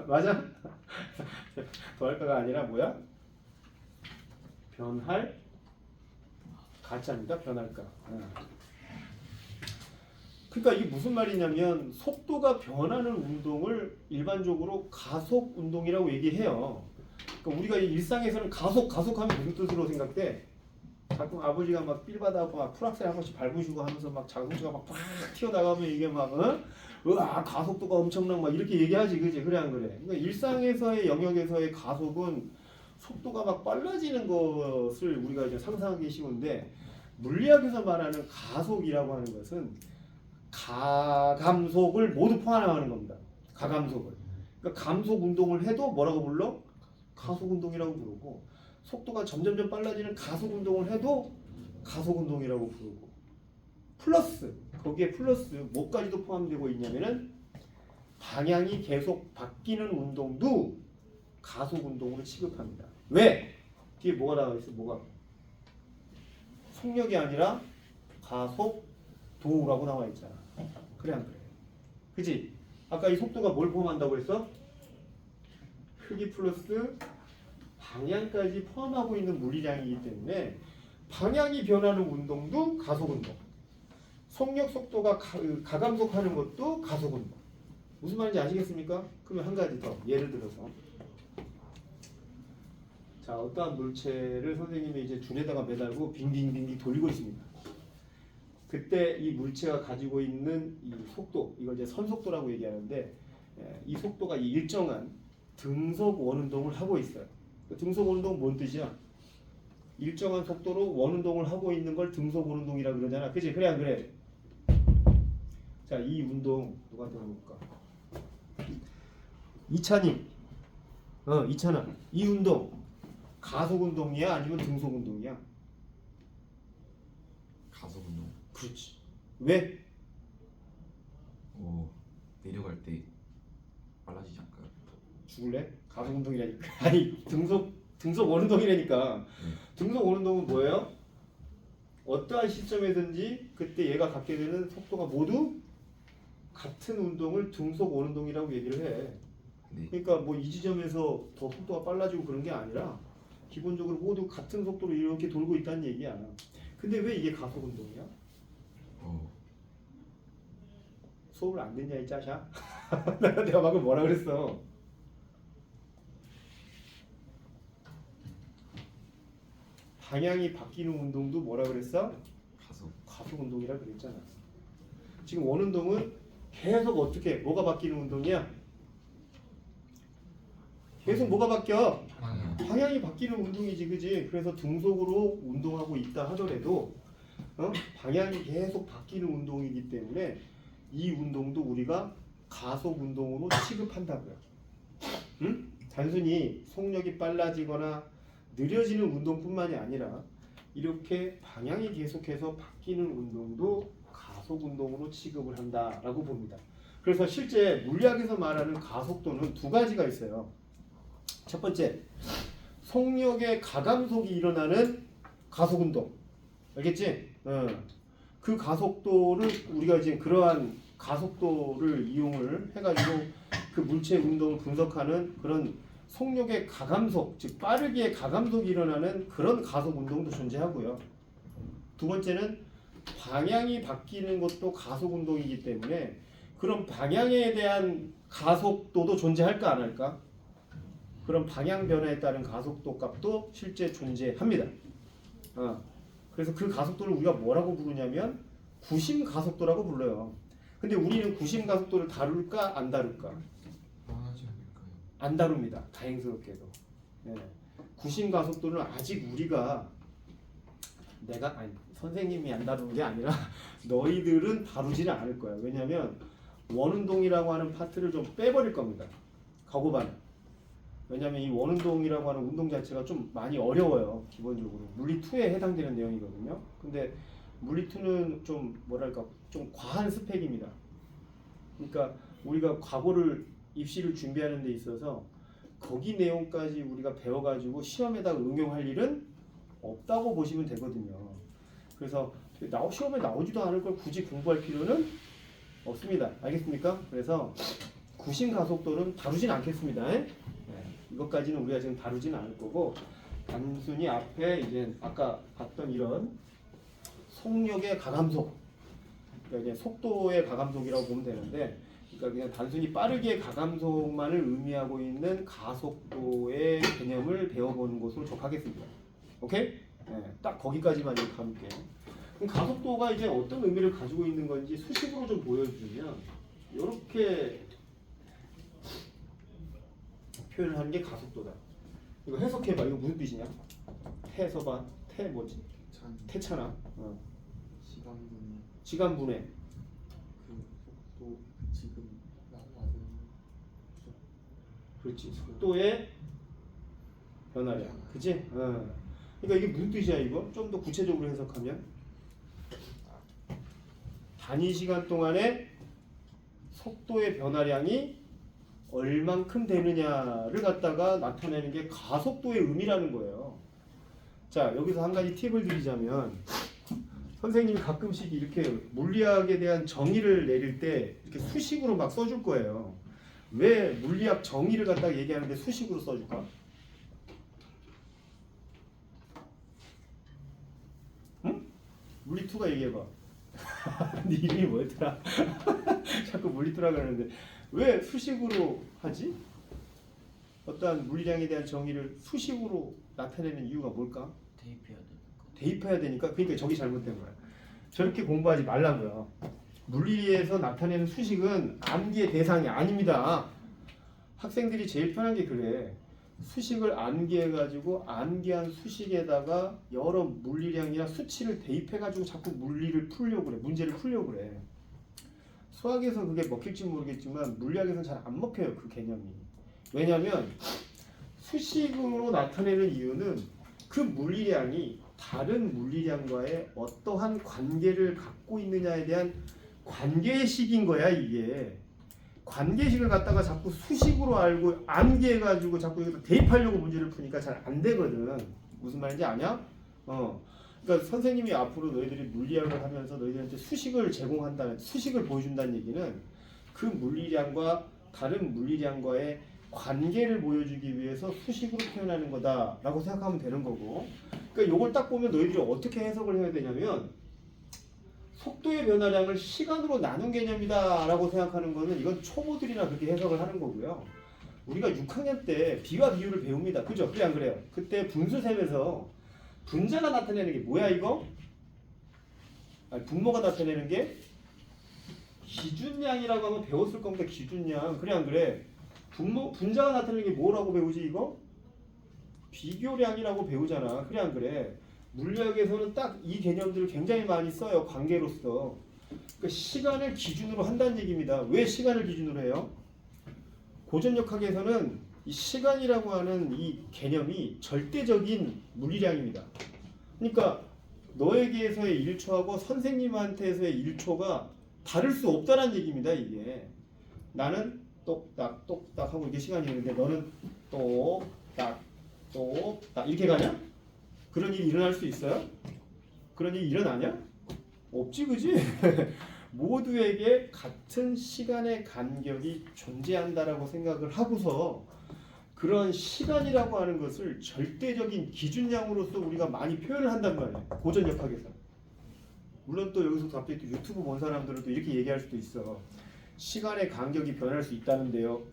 맞아? 더할까가 아니라 뭐야? 변할 가짜입니다. 변할까. 그러니까 이게 무슨 말이냐면 속도가 변하는 운동을 일반적으로 가속 운동이라고 얘기해요. 그러니까 우리가 일상에서는 가속하면 무슨 뜻으로 생각돼? 가끔 아버지가 막 삘받아고 막 풀악셀 한 번씩 밟으시고 하면서 막 자동차가 막 튀어나가면 이게 막 으아 가속도가 엄청난 막 이렇게 얘기하지 그지? 그래 안 그래? 그러니까 일상에서의 영역에서의 가속은 속도가 막 빨라지는 것을 우리가 이제 상상하기 쉬운데 물리학에서 말하는 가속이라고 하는 것은 가감속을 모두 포함하는 겁니다. 가감속을. 그러니까 감속 운동을 해도 뭐라고 불러? 가속 운동이라고 부르고 속도가 점점점 빨라지는 가속 운동을 해도 가속 운동이라고 부르고 플러스 거기에 플러스 뭐까지도 포함되고 있냐면은 방향이 계속 바뀌는 운동도 가속 운동으로 취급합니다. 왜? 뒤에 뭐가 나와 있어? 뭐가? 속력이 아니라 가속도라고 나와 있잖아. 그래 안 그래? 그지? 아까 이 속도가 뭘 포함한다고 했어? 크기 플러스 방향까지 포함하고 있는 물리량이기 때문에 방향이 변하는 운동도 가속 운동. 속력 속도가 가감속하는 것도 가속 운동. 무슨 말인지 아시겠습니까? 그러면 한 가지 더 예를 들어서 자 어떠한 물체를 선생님이 이제 줄에다가 매달고 빙빙빙빙 돌리고 있습니다. 그때 이 물체가 가지고 있는 이 속도 이걸 이제 선속도라고 얘기하는데 이 속도가 일정한 등속 원운동을 하고 있어요. 등속 원운동은 뭔 뜻이야? 일정한 속도로 원운동을 하고 있는 걸 등속 원운동이라 그러잖아. 그치? 그래 안 그래? 자 이 운동 누가 들어볼까? 이찬이 이찬아 이 운동 가속 운동이야 아니면 등속 운동이야?
가속 운동.
그렇지. 왜?
내려갈 때 빨라지지 않을까요?
죽을래? 가속 운동이라니까. 아니 등속 원운동이라니까. 등속 원운동은 뭐예요? 어떠한 시점에든지 그때 얘가 갖게 되는 속도가 모두 같은 운동을 등속 원운동이라고 얘기를 해.
네.
그러니까 뭐 이 지점에서 더 속도가 빨라지고 그런 게 아니라 기본적으로 모두 같은 속도로 이렇게 돌고 있다는 얘기야. 근데 왜 이게 가속 운동이야? 수업을 안 듣냐 이 짜샤? 내가 방금 뭐라 그랬어? 방향이 바뀌는 운동도 뭐라 그랬어? 가속 운동이라 그랬잖아. 지금 원운동은 계속 어떻게 뭐가 바뀌는 운동이야? 계속 뭐가 바뀌어? 방향이 바뀌는 운동이지, 그지? 그래서 등속으로 운동하고 있다 하더라도 방향이 계속 바뀌는 운동이기 때문에 이 운동도 우리가 가속 운동으로 취급한다고요. 응? 단순히 속력이 빨라지거나 느려지는 운동뿐만이 아니라 이렇게 방향이 계속해서 바뀌는 운동도 가속 운동으로 취급을 한다라고 봅니다. 그래서 실제 물리학에서 말하는 가속도는 두 가지가 있어요. 첫 번째, 속력의 가감속이 일어나는 가속 운동. 알겠지? 그 가속도를 우리가 이제 그러한 가속도를 이용을 해가지고 그 물체 운동을 분석하는 그런 속력의 가감속, 즉 빠르게 가감속이 일어나는 그런 가속 운동도 존재하고요. 두 번째는 방향이 바뀌는 것도 가속 운동이기 때문에 그런 방향에 대한 가속도도 존재할까 안 할까? 그런 방향 변화에 따른 가속도 값도 실제 존재합니다. 그래서 그 가속도를 우리가 뭐라고 부르냐면 구심 가속도라고 불러요. 근데 우리는 구심 가속도를 다룰까 안 다룰까?
하지 않을까요?
안 다룹니다. 다행스럽게도. 예. 구심 가속도는 아직 우리가 선생님이 안 다루는 게 아니라 너희들은 다루지는 않을 거야. 왜냐면 원운동이라고 하는 파트를 좀 빼버릴 겁니다. 가고반. 왜냐면 이 원운동이라고 하는 운동 자체가 좀 많이 어려워요. 기본적으로 물리 2에 해당되는 내용이거든요. 근데 물리 2는 좀 뭐랄까 좀 과한 스펙입니다. 그러니까 우리가 과거를 입시를 준비하는 데 있어서 거기 내용까지 우리가 배워가지고 시험에다 응용할 일은 없다고 보시면 되거든요. 그래서 시험에 나오지도 않을 걸 굳이 공부할 필요는 없습니다. 알겠습니까? 그래서 구심 가속도는 다루진 않겠습니다. 이것까지는 우리가 지금 다루지는 않을 거고 단순히 앞에 이제 아까 봤던 이런 속력의 가감속, 그러니까 이제 속도의 가감속이라고 보면 되는데, 그러니까 그냥 단순히 빠르게 가감속만을 의미하고 있는 가속도의 개념을 배워보는 것으로 접하겠습니다. 오케이? 딱 거기까지만 좀 가볼게요. 그럼 가속도가 이제 어떤 의미를 가지고 있는 건지 수식으로 좀 보여주면 이렇게 표현을 하는 게 가속도다. 이거 해석해봐. 이거 무슨 뜻이냐? 태서봐. 태 뭐지? 태차나. 시간분해.
그 속도 지금 나가는
그렇지. 속도의 변화량. 그치? 그러니까 이게 무슨 뜻이야 이거? 좀 더 구체적으로 해석하면 단위 시간 동안에 속도의 변화량이 얼만큼 되느냐를 갖다가 나타내는 게 가속도의 의미라는 거예요. 자, 여기서 한 가지 팁을 드리자면 선생님이 가끔씩 이렇게 물리학에 대한 정의를 내릴 때 이렇게 수식으로 막 써줄 거예요. 왜 물리학 정의를 갖다가 얘기하는데 수식으로 써줄까? 응? 물리2가 얘기해봐. 네 이름이 뭐였더라? 자꾸 물리2라 그러는데 왜 수식으로 하지? 어떠한 물리량에 대한 정의를 수식으로 나타내는 이유가 뭘까?
대입해야 되니까.
대입해야 되니까. 그러니까 저기 잘못된 거야. 저렇게 공부하지 말라고요. 물리에서 나타내는 수식은 암기의 대상이 아닙니다. 학생들이 제일 편한 게 그래. 수식을 암기해가지고 암기한 수식에다가 여러 물리량이나 수치를 대입해가지고 자꾸 물리를 풀려고 그래. 문제를 풀려고 그래. 수학에서 그게 먹힐지 모르겠지만 물리학에서는 잘 안 먹혀요. 그 개념이. 왜냐하면 수식으로 나타내는 이유는 그 물리량이 다른 물리량과의 어떠한 관계를 갖고 있느냐에 대한 관계식인 거야. 이게 관계식을 갖다가 자꾸 수식으로 알고 암기해가지고 자꾸 여기다 대입하려고 문제를 푸니까 잘 안 되거든. 무슨 말인지 아냐? 그러니까 선생님이 앞으로 너희들이 물리학을 하면서 너희들한테 수식을 제공한다는, 수식을 보여준다는 얘기는 그 물리량과 다른 물리량과의 관계를 보여주기 위해서 수식으로 표현하는 거다라고 생각하면 되는 거고, 그러니까 이걸 딱 보면 너희들이 어떻게 해석을 해야 되냐면 속도의 변화량을 시간으로 나눈 개념이다라고 생각하는 거는 이건 초보들이나 그렇게 해석을 하는 거고요. 우리가 6학년 때 비와 비율을 배웁니다. 그죠? 그래 안 그래요? 그때 분수셈에서 분자가 나타내는 게 뭐야 이거? 분모가 나타내는 게 기준량이라고 하면 배웠을 겁니다. 기준량. 그래 안 그래? 분자가 나타내는 게 뭐라고 배우지 이거? 비교량이라고 배우잖아. 그래 안 그래? 물리학에서는 딱 이 개념들을 굉장히 많이 써요. 관계로서. 그러니까 시간을 기준으로 한다는 얘기입니다. 왜 시간을 기준으로 해요? 고전역학에서는 이 시간이라고 하는 이 개념이 절대적인 물리량입니다. 그러니까 너에게서의 1초하고 선생님한테서의 1초가 다를 수 없다는 얘기입니다. 이게 나는 똑딱 똑딱 하고 이게 시간이 있는데 너는 똑딱 똑딱 이렇게 가냐? 그런 일이 일어날 수 있어요? 그런 일이 일어나냐? 없지, 그지? 모두에게 같은 시간의 간격이 존재한다라고 생각을 하고서 그런 시간이라고 하는 것을 절대적인 기준량으로서 우리가 많이 표현을 한단 말이에요. 고전역학에서. 물론 또 여기서 갑자기 또 유튜브 본 사람들은 또 이렇게 얘기할 수도 있어. 시간의 간격이 변할 수 있다는데요.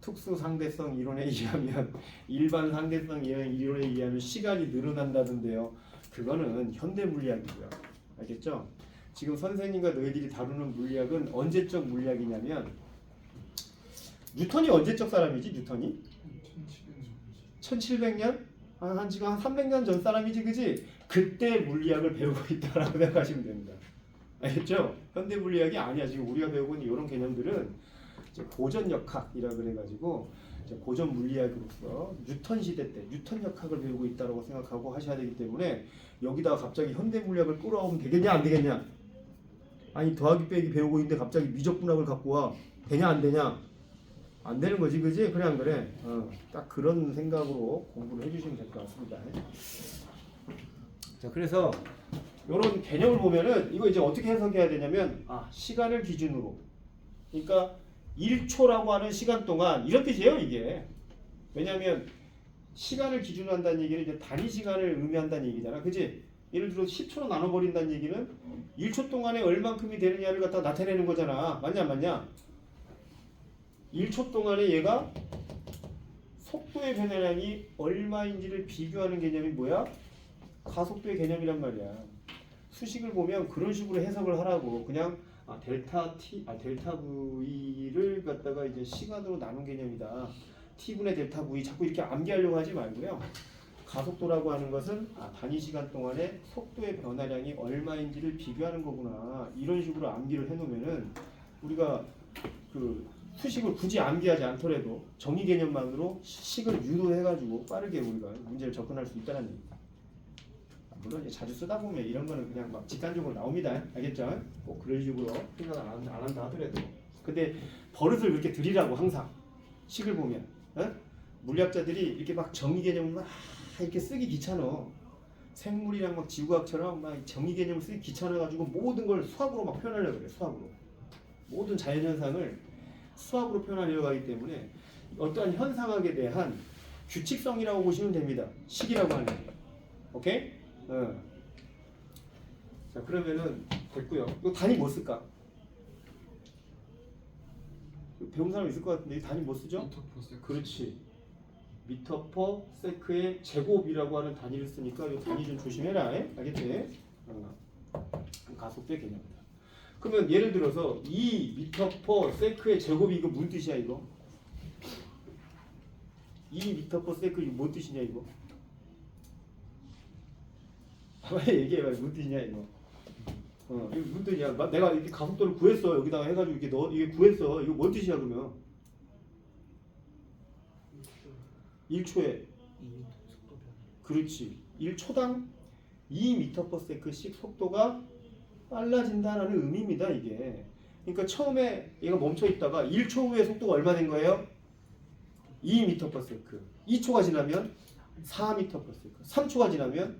특수 상대성 이론에 의하면 일반 상대성 이론에 의하면 시간이 늘어난다던데요. 그거는 현대 물리학이고요. 알겠죠? 지금 선생님과 너희들이 다루는 물리학은 언제적 물리학이냐면 뉴턴이 언제적 사람이지? 뉴턴이? 1700년? 한 지금 한 300년 전 사람이지, 그지? 그때 물리학을 배우고 있다라고 생각하시면 됩니다. 알겠죠? 현대 물리학이 아니야. 지금 우리가 배우고 있는 이런 개념들은 이제 고전역학이라 그래가지고 이제 고전 물리학으로서 뉴턴 시대 때 뉴턴 역학을 배우고 있다라고 생각하고 하셔야 되기 때문에 여기다가 갑자기 현대 물리학을 끌어오면 되겠냐 안 되겠냐? 아니 더하기 빼기 배우고 있는데 갑자기 미적분학을 갖고 와 되냐 안 되냐? 안 되는 거지, 그지? 그래 안 그래? 딱 그런 생각으로 공부를 해주시면 될 것 같습니다. 자, 그래서 이런 개념을 보면은 이거 이제 어떻게 해석해야 되냐면 시간을 기준으로, 그러니까 1초라고 하는 시간 동안 이런 뜻이에요, 이게. 왜냐하면 시간을 기준으로 한다는 얘기는 이제 단위 시간을 의미한다는 얘기잖아, 그지? 예를 들어 10초로 나눠버린다는 얘기는 1초 동안에 얼만큼이 되느냐를 갖다 나타내는 거잖아. 맞냐 안 맞냐? 1초 동안에 얘가 속도의 변화량이 얼마인지를 비교하는 개념이 뭐야? 가속도의 개념이란 말이야. 수식을 보면 그런 식으로 해석을 하라고. 그냥 델타 V를 갖다가 이제 시간으로 나눈 개념이다. T분의 델타 V 자꾸 이렇게 암기하려고 하지 말고요. 가속도라고 하는 것은 단위 시간 동안에 속도의 변화량이 얼마인지를 비교하는 거구나. 이런 식으로 암기를 해놓으면은 우리가 그 수식을 굳이 암기하지 않더라도 정의 개념만으로 식을 유도해가지고 빠르게 우리가 문제를 접근할 수 있다는 얘기입니다. 물론 이제 자주 쓰다 보면 이런 거는 그냥 막 직관적으로 나옵니다. 알겠죠? 꼭 그런 식으로 생각 안 한다 하더라도. 근데 버릇을 그렇게 들이라고 항상 식을 보면. 물리학자들이 이렇게 막 정의 개념을 막 이렇게 쓰기 귀찮아. 생물이랑 막 지구학처럼 막 정의 개념을 쓰기 귀찮아가지고 모든 걸 수학으로 막 표현하려고 그래. 수학으로. 모든 자연현상을 수학으로 표현하려고 하기 때문에 어떠한 현상학에 대한 규칙성이라고 보시면 됩니다. 식이라고 하는 게. 오케이? 자, 그러면은 됐고요. 이거 단위 뭐 쓸까? 배운 사람 있을 것 같은데 이 단위 뭐 쓰죠?
미터 퍼 세컨드.
그렇지. 미터 퍼 세크의 제곱이라고 하는 단위를 쓰니까 이 단위 좀 조심해라. 알겠지? 가속도의 개념이다. 그러면 예를 들어서 2미터 퍼 세크의 제곱이 이거 무슨 뜻이야 이거? 2미터 퍼 세크 이거 뭔 뜻이냐 이거? 빨리 얘기해봐. 무슨 뜻이냐 이거? 이거 무슨 뜻이야? 내가 이렇게 가속도를 구했어. 여기다가 해가지고 이렇게 이게 구했어. 이거 뭔 뜻이야 그러면? 1초에. 그렇지. 1초당 2m/s씩 속도가 빨라진다라는 의미입니다. 이게. 그러니까 처음에 얘가 멈춰 있다가 1초 후에 속도가 얼마 된 거예요? 2m/s. 2초가 지나면 4m/s. 3초가 지나면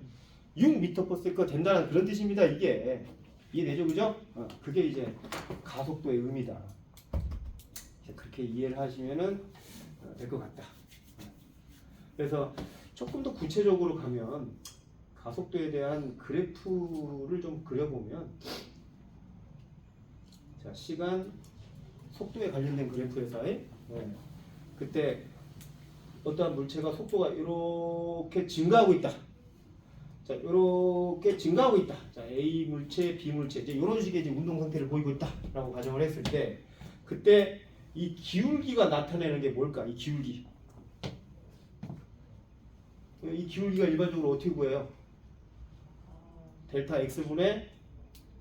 6m/s가 된다는 그런 뜻입니다. 이게. 이해되죠? 그죠? 그게 이제 가속도의 의미다. 그렇게 이해를 하시면은 될 것 같다. 그래서 조금 더 구체적으로 가면 가속도에 대한 그래프를 좀 그려보면, 자, 시간, 속도에 관련된 그래프에서 그때 어떠한 물체가 속도가 이렇게 증가하고 있다. 자, 이렇게 증가하고 있다. 자, A 물체, B 물체, 이제 이런 식의 이제 운동 상태를 보이고 있다라고 가정을 했을 때, 그때 이 기울기가 나타내는 게 뭘까? 이 기울기. 이 기울기가 일반적으로 어떻게 구해요? 델타 x분의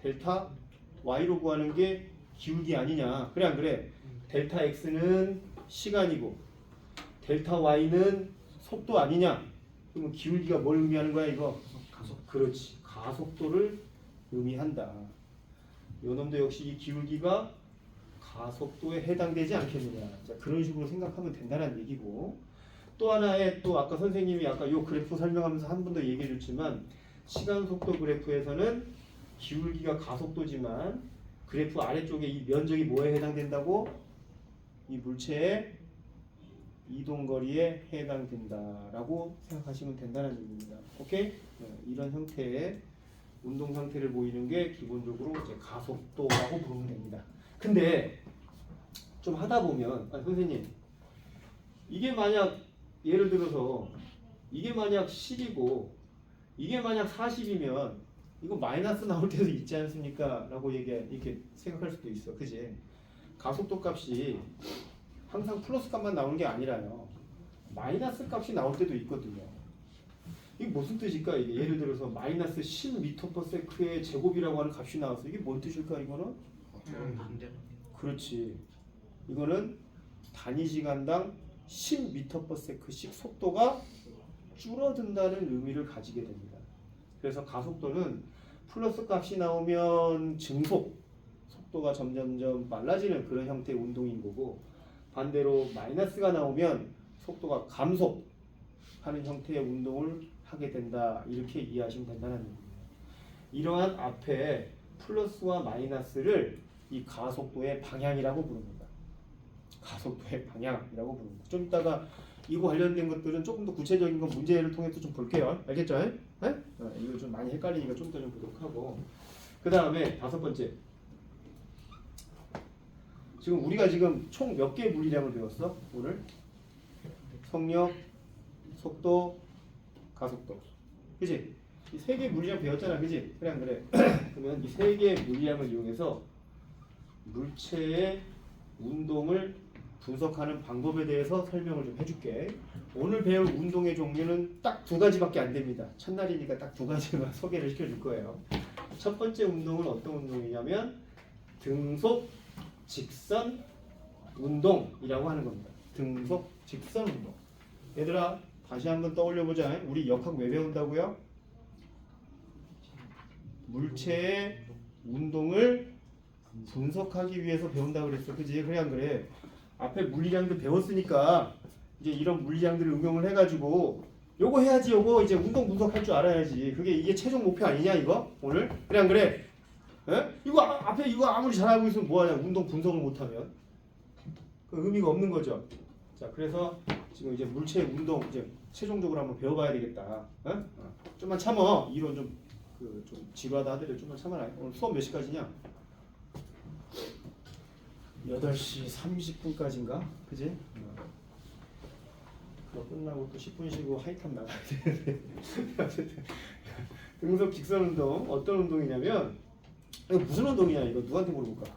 델타 y로 구하는 게 기울기 아니냐. 그래 안 그래? 델타 x는 시간이고 델타 y는 속도 아니냐. 그러면 기울기가 뭘 의미하는 거야 이거?
가속.
그렇지. 가속도를 의미한다. 요놈도 역시 이 기울기가 가속도에 해당되지 않겠느냐. 자, 그런 식으로 생각하면 된다는 얘기고, 또 하나의 또 아까 선생님이 아까 요 그래프 설명하면서 한 번 더 얘기해 줬지만 시간 속도 그래프에서는 기울기가 가속도지만 그래프 아래쪽에 이 면적이 뭐에 해당된다고? 이 물체의 이동거리에 해당된다라고 생각하시면 된다는 얘기입니다. 오케이? 이런 형태의 운동 상태를 보이는 게 기본적으로 이제 가속도라고 부르면 됩니다. 근데 좀 하다 보면 선생님 이게 만약 예를 들어서 이게 만약 10이고 이게 만약 40이면 이거 마이너스 나올 때도 있지 않습니까? 라고 이렇게 생각할 수도 있어. 그지? 가속도 값이 항상 플러스 값만 나오는 게 아니라요. 마이너스 값이 나올 때도 있거든요. 이게 무슨 뜻일까? 이게 예를 들어서 마이너스 10m/s의 제곱이라고 하는 값이 나왔어. 이게 뭔 뜻일까? 이거는?
반대로.
그렇지. 이거는 단위 시간당 10m/s씩 속도가 줄어든다는 의미를 가지게 됩니다. 그래서 가속도는 플러스 값이 나오면 증속, 속도가 점점점 빨라지는 그런 형태의 운동인 거고, 반대로 마이너스가 나오면 속도가 감속하는 형태의 운동을 하게 된다. 이렇게 이해하시면 된다는 얘기예요. 이러한 앞에 플러스와 마이너스를 이 가속도의 방향이라고 부릅니다. 가속도의 방향이라고 부릅니다. 좀 이따가 이거 관련된 것들은 조금 더 구체적인 건 문제를 통해서 좀 볼게요. 알겠죠? 이거 좀 많이 헷갈리니까 좀 더 좀 보도록 하고, 그 다음에 5번째. 지금 우리가 지금 총 몇 개의 물리량을 배웠어? 오늘? 속력, 속도, 가속도. 그치? 이 3개의 물리량 배웠잖아. 그치? 그래 안 그래? 그러면 이 3개의 물리량을 이용해서 물체의 운동을 분석하는 방법에 대해서 설명을 좀 해줄게. 오늘 배울 운동의 종류는 딱 2가지밖에 안 됩니다. 첫날이니까 딱 2가지만 소개를 시켜줄 거예요. 첫 번째 운동은 어떤 운동이냐면 등속 직선 운동이라고 하는 겁니다. 등속 직선 운동. 얘들아 다시 한번 떠올려 보자. 우리 역학 왜 배운다고요? 물체의 운동을 분석하기 위해서 배운다고 그랬어. 그지? 그래 안 그래? 앞에 물리량들 배웠으니까 이제 이런 물리량들을 응용을 해가지고 요거 해야지. 요거 이제 운동 분석할 줄 알아야지. 이게 최종 목표 아니냐 이거? 오늘? 그래 안 그래? 에? 이거 앞에 이거 아무리 잘하고 있으면 뭐하냐? 운동 분석을 못하면 그 의미가 없는 거죠. 자, 그래서 지금 이제 물체의 운동 이제 최종적으로 한번 배워봐야 되겠다. 좀만 참어. 이론 좀 지루하다 하더라도 좀만 참아라. 오늘 수업 몇 시까지냐? 8시 30분까지인가? 그지? 그거 끝나고 또 10분 쉬고 하이탑 나가야 되는데 어쨌든 등속 직선 운동 어떤 운동이냐면 이거 무슨 운동이냐 이거 누구한테 물어볼까?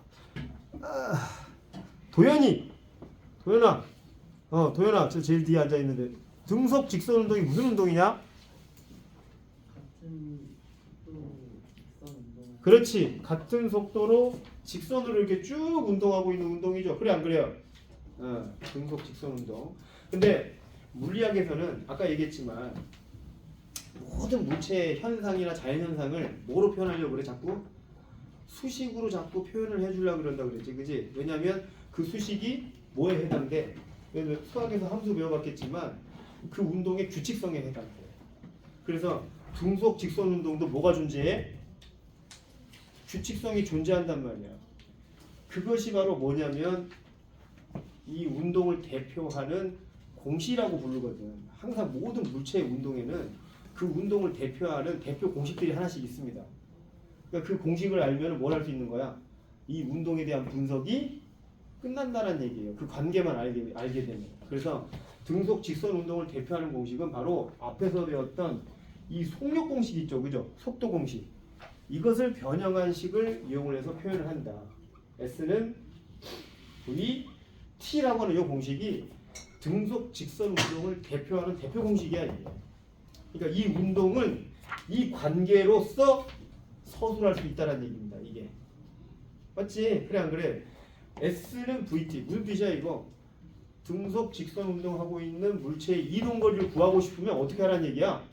도현아 도현아 저 제일 뒤에 앉아있는데 등속 직선 운동이 무슨 운동이냐?
같은 속도로 직선 운동.
그렇지. 같은 속도로 직선으로 이렇게 쭉 운동하고 있는 운동이죠. 그래 안 그래요? 등속 직선 운동. 근데 물리학에서는 아까 얘기했지만 모든 물체의 현상이나 자연현상을 뭐로 표현하려고 그래? 자꾸 수식으로 자꾸 표현을 해주려고 그런다 그랬지. 그지? 왜냐면 그 수식이 뭐에 해당돼? 수학에서 함수 배워봤겠지만 그 운동의 규칙성에 해당돼. 그래서 등속 직선 운동도 뭐가 존재해? 규칙성이 존재한단 말이야. 그것이 바로 뭐냐면 이 운동을 대표하는 공식이라고 부르거든. 항상 모든 물체의 운동에는 그 운동을 대표하는 대표 공식들이 하나씩 있습니다. 그러니까 그 공식을 알면 뭘 할 수 있는 거야? 이 운동에 대한 분석이 끝난다는 얘기예요. 그 관계만 알게 되면. 그래서 등속 직선 운동을 대표하는 공식은 바로 앞에서 배웠던 이 속력 공식 있죠. 그죠? 속도 공식. 이것을 변형한 식을 이용을 해서 표현을 한다. S는 V, T라고 하는 이 공식이 등속 직선 운동을 대표하는 대표 공식이야. 이게. 그러니까 이 운동은 이 관계로서 서술할 수 있다는 얘기입니다. 이게 맞지? 그래 안 그래? S는 VT 무슨 뜻이야 이거? 등속 직선 운동하고 있는 물체의 이동 거리를 구하고 싶으면 어떻게 하라는 얘기야?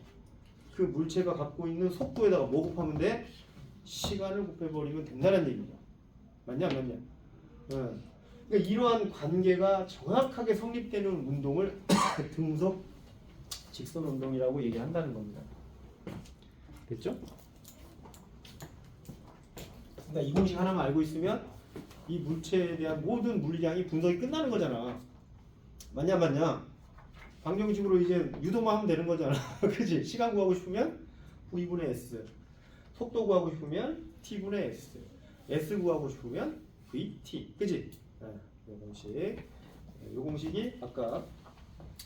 그 물체가 갖고 있는 속도에다가 뭐 곱하면 돼? 시간을 곱해버리면 된다는 얘기야. 맞냐 안 맞냐? 응. 그러니까 이러한 관계가 정확하게 성립되는 운동을 등속 직선 운동이라고 얘기한다는 겁니다. 됐죠? 그러니까 이 공식 하나만 알고 있으면 이 물체에 대한 모든 물량이 분석이 끝나는 거잖아. 맞냐 안 맞냐? 방정식으로 이제 유도만 하면 되는 거잖아. 그치? 시간 구하고 싶으면 V분의 S, 속도 구하고 싶으면 T분의 S, S 구하고 싶으면 VT. 그치? 이 공식. 이 공식이 아까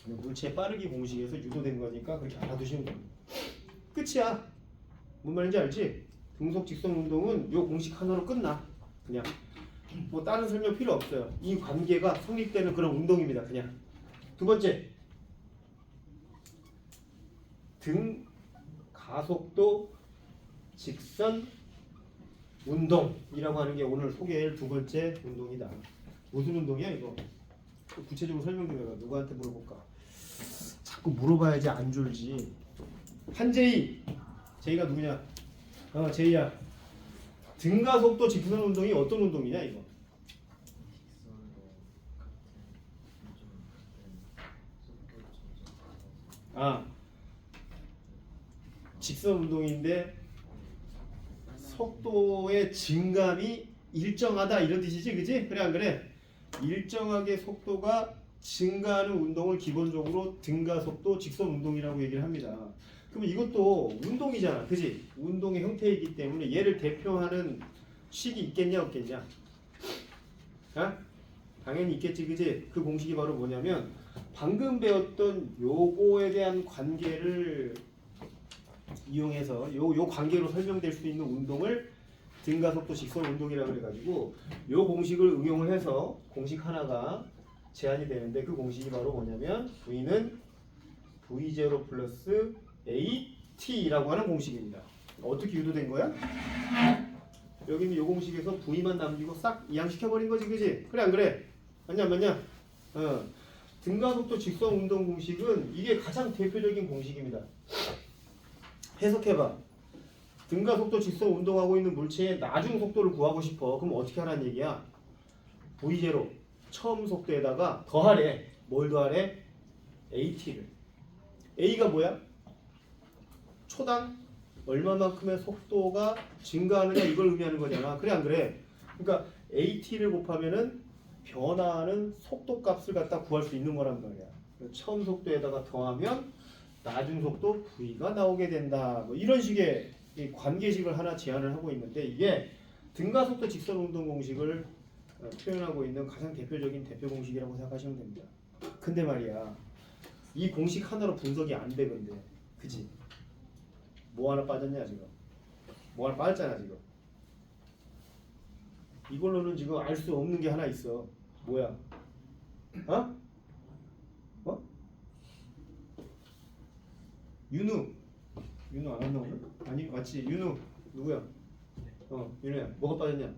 물체 빠르기 공식에서 유도된 거니까 그렇게 알아두시면 됩니다. 끝이야. 뭔 말인지 알지? 등속 직선 운동은 이 공식 하나로 끝나. 그냥 뭐 다른 설명 필요 없어요. 이 관계가 성립되는 그런 운동입니다. 그냥. 두 번째, 등 가속도 직선 운동이라고 하는 게 오늘 소개할 두 번째 운동이다. 무슨 운동이야 이거? 구체적으로 설명 좀 해봐. 누구한테 물어볼까? 자꾸 물어봐야지 안 졸지. 한재희, 제이가 누구냐? 제이야. 등가속도 직선 운동이 어떤 운동이냐 이거? 직선 운동인데 속도의 증감이 일정하다 이런 뜻이지, 그지? 그래 안 그래? 일정하게 속도가 증가하는 운동을 기본적으로 등가속도 직선 운동이라고 얘기를 합니다. 그러면 이것도 운동이잖아, 그지? 운동의 형태이기 때문에 얘를 대표하는 식이 있겠냐 없겠냐? 당연히 있겠지, 그지? 그 공식이 바로 뭐냐면 방금 배웠던 요거에 대한 관계를 이용해서 요 관계로 설명될 수 있는 운동을 등가속도 직선 운동이라고 해가지고 요 공식을 응용을 해서 공식 하나가 제한이 되는데 그 공식이 바로 뭐냐면 V는 V0 플러스 AT라고 하는 공식입니다. 어떻게 유도된 거야? 여기는 요 공식에서 V만 남기고 싹 이항시켜버린 거지, 그지? 그래 안 그래? 맞냐 안 맞냐? 등가속도 직선 운동 공식은 이게 가장 대표적인 공식입니다. 해석해봐. 등가속도 직선 운동하고 있는 물체의 나중 속도를 구하고 싶어. 그럼 어떻게 하라는 얘기야? V0 처음 속도에다가 더하래. 뭘 더하래? AT를. A가 뭐야? 초당 얼마만큼의 속도가 증가하느냐 이걸 의미하는 거잖아. 그래 안 그래? 그러니까 AT를 곱하면은 변화하는 속도 값을 갖다 구할 수 있는 거란 말이야. 처음 속도에다가 더하면 나중 속도 V가 나오게 된다. 뭐 이런 식의 이 관계식을 하나 제안을 하고 있는데 이게 등가속도 직선 운동 공식을 표현하고 있는 가장 대표적인 대표 공식이라고 생각하시면 됩니다. 근데 말이야, 이 공식 하나로 분석이 안 돼. 근데 그지? 뭐 하나 빠졌냐 지금? 뭐 하나 빠졌잖아 지금. 이걸로는 지금 알 수 없는 게 하나 있어. 뭐야? 윤우 안 왔나 오늘? 아니 맞지? 윤우 누구야? 윤우야. 뭐가 빠졌냐?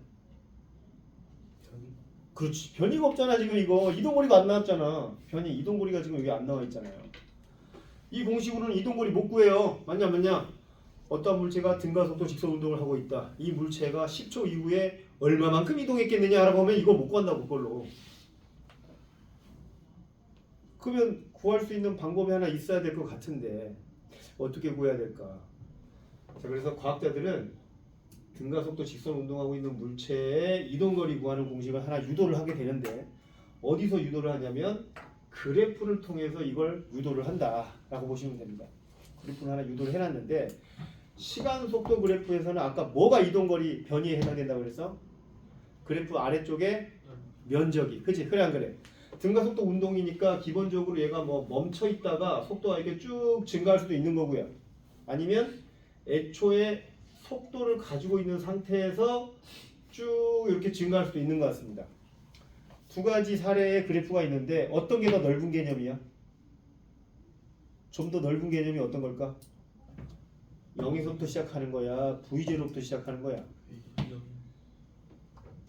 그렇지. 변이가 없잖아 지금. 이거 이동거리가 안 나왔잖아. 변이 이동거리가 지금 여기 안 나와 있잖아요. 이 공식으로는 이동거리 못 구해요. 맞냐 안 맞냐? 어떤 물체가 등가속도 직선 운동을 하고 있다. 이 물체가 10초 이후에 얼마만큼 이동했겠느냐라고 하면 이거 못 구한다고 그걸로. 그러면 구할 수 있는 방법이 하나 있어야 될 것 같은데 어떻게 구해야 될까? 자, 그래서 과학자들은 등가속도 직선 운동하고 있는 물체의 이동거리 구하는 공식을 하나 유도를 하게 되는데 어디서 유도를 하냐면 그래프를 통해서 이걸 유도를 한다라고 보시면 됩니다. 그래프를 하나 유도를 해놨는데 시간 속도 그래프에서는 아까 뭐가 이동거리 변이에 해당된다고 그랬어? 그래프 아래쪽에 면적이, 그치? 그래 안 그래? 등가속도 운동이니까 기본적으로 얘가 뭐 멈춰 있다가 속도가 이렇게 쭉 증가할 수도 있는 거고요. 아니면 애초에 속도를 가지고 있는 상태에서 쭉 이렇게 증가할 수도 있는 것 같습니다. 두 가지 사례의 그래프가 있는데 어떤 게 더 넓은 개념이야? 좀 더 넓은 개념이 어떤 걸까? 0에서부터 시작하는 거야? V0부터 시작하는 거야?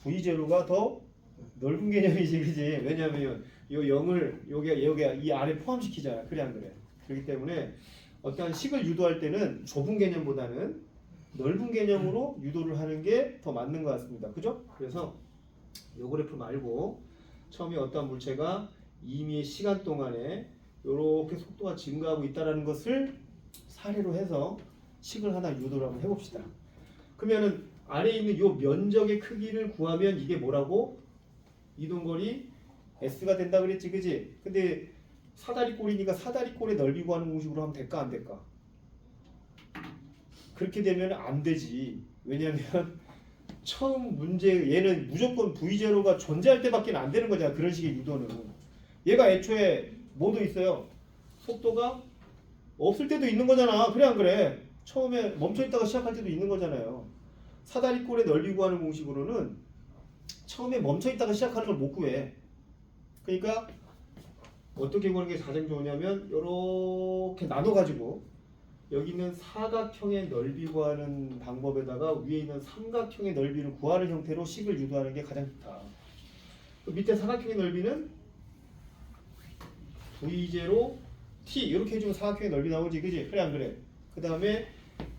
V0가 더 넓은 개념이지, 그지? 왜냐면 요 0을 여기 이 안에 포함시키잖아. 그래 안 그래? 그렇기 때문에 어떠한 식을 유도할 때는 좁은 개념보다는 넓은 개념으로 유도를 하는 게 더 맞는 것 같습니다. 그죠? 그래서 요 그래프 말고 처음에 어떠한 물체가 이미의 시간 동안에 이렇게 속도가 증가하고 있다는 것을 사례로 해서 식을 하나 유도를 한번 해봅시다. 그러면은 안에 있는 요 면적의 크기를 구하면 이게 뭐라고? 이동거리 S가 된다 그랬지, 그지? 근데 사다리꼴이니까 사다리꼴의 넓이 구하는 공식으로 하면 될까 안 될까? 그렇게 되면 안 되지. 왜냐면 처음 문제 얘는 무조건 V0가 존재할 때밖에 안 되는 거잖아. 그런 식의 유도는. 얘가 애초에 뭐도 있어요. 속도가 없을 때도 있는 거잖아. 그래 안 그래? 처음에 멈춰 있다가 시작할 때도 있는 거잖아요. 사다리꼴의 넓이 구하는 공식으로는 처음에 멈춰 있다가 시작하는 걸 못 구해. 그러니까 어떻게 구하는 게 가장 좋으냐면 이렇게 나눠가지고 여기 있는 사각형의 넓이 구하는 방법에다가 위에 있는 삼각형의 넓이를 구하는 형태로 식을 유도하는 게 가장 좋다. 그 밑에 사각형의 넓이는 V0 T 이렇게 해주면 사각형의 넓이 나오지, 그지? 그래 안 그래? 그 다음에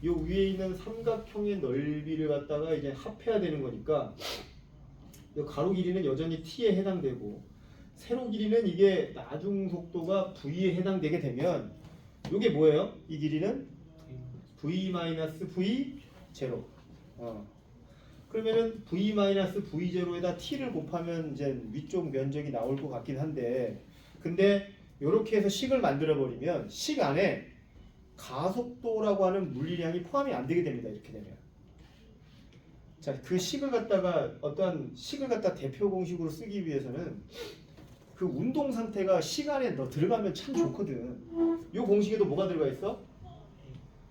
요 위에 있는 삼각형의 넓이를 갖다가 이제 합해야 되는 거니까 요 가로 길이는 여전히 T에 해당되고 세로 길이는 이게 나중 속도가 V에 해당되게 되면 요게 뭐예요? 이 길이는 V-V0. 그러면은 V-V0에다 T를 곱하면 이제 위쪽 면적이 나올 것 같긴 한데, 근데 요렇게 해서 식을 만들어 버리면 식 안에 가속도라고 하는 물리량이 포함이 안 되게 됩니다. 이렇게 되면. 자, 그 식을 갖다가 어떠한 식을 갖다 대표 공식으로 쓰기 위해서는 그 운동 상태가 시간에 너 들어가면 참 좋거든. 요 공식에도 뭐가 들어가 있어?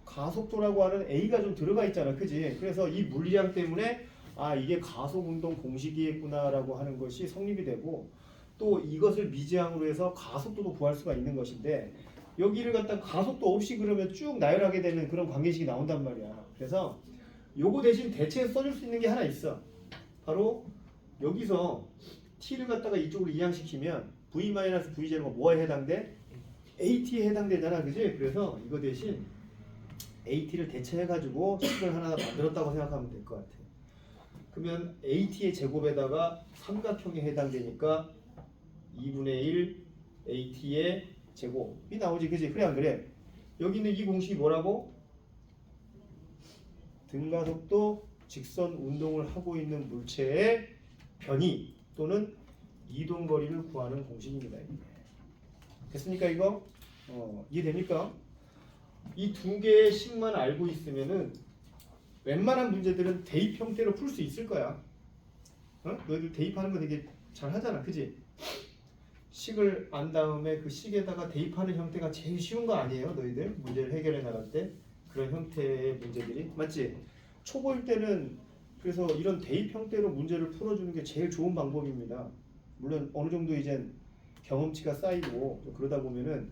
가속도라고 하는 A가 좀 들어가 있잖아, 그지? 그래서 이 물리량 때문에 아 이게 가속 운동 공식이겠구나라고 하는 것이 성립이 되고 또 이것을 미지항으로 해서 가속도도 구할 수가 있는 것인데 여기를 갖다 가속도 없이 그러면 쭉 나열하게 되는 그런 관계식이 나온단 말이야. 그래서 요거 대신 대체해서 써줄 수 있는 게 하나 있어. 바로 여기서 T를 갖다가 이쪽으로 이항시키면 V-V0가 뭐에 해당돼? AT에 해당되잖아, 그지? 그래서 이거 대신 AT를 대체해가지고 식을 하나 만들었다고 생각하면 될 것 같아. 그러면 AT의 제곱에다가 삼각형에 해당되니까 2분의 1 AT의 제곱이 나오지, 그지? 그래 안 그래? 여기 있는 이 공식이 뭐라고? 등가속도 직선 운동을 하고 있는 물체의 변이 또는 이동거리를 구하는 공식입니다. 됐습니까 이거? 이해됩니까? 이 두 개의 식만 알고 있으면은 웬만한 문제들은 대입 형태로 풀 수 있을 거야. 너희들 대입하는 거 되게 잘 하잖아, 그지? 식을 안 다음에 그 식에다가 대입하는 형태가 제일 쉬운 거 아니에요, 너희들? 문제를 해결해 나갈 때 그런 형태의 문제들이 맞지? 초보일 때는 그래서 이런 대입 형태로 문제를 풀어주는 게 제일 좋은 방법입니다. 물론 어느 정도 이제 경험치가 쌓이고 그러다 보면은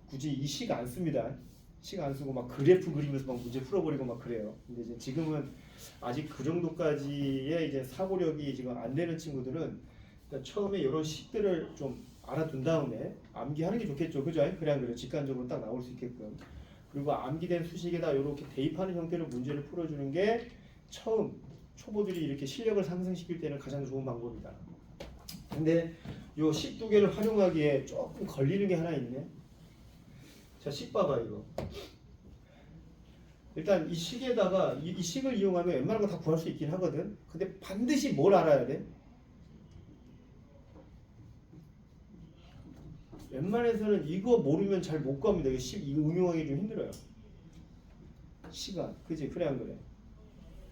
굳이 이 식 안 씁니다. 식 안 쓰고 막 그래프 그리면서 막 문제 풀어버리고 막 그래요. 근데 이제 지금은 아직 그 정도까지의 이제 사고력이 지금 안 되는 친구들은 일단 처음에 이런 식들을 좀 알아둔 다음에 암기하는 게 좋겠죠, 그죠? 그래야 그래 직관적으로 딱 나올 수 있게끔. 그리고 암기된 수식에다 이렇게 대입하는 형태로 문제를 풀어주는 게 처음 초보들이 이렇게 실력을 상승시킬 때는 가장 좋은 방법이다. 근데 요 식 두 개를 활용하기에 조금 걸리는 게 하나 있네. 자, 식 봐봐 이거. 일단 이 식에다가 이 식을 이용하면 웬만한 거 다 구할 수 있긴 하거든. 근데 반드시 뭘 알아야 돼? 웬만해서는 이거 모르면 잘 못 구합니다. 이거 응용하기 좀 힘들어요. 시간, 그지? 그래 안 그래?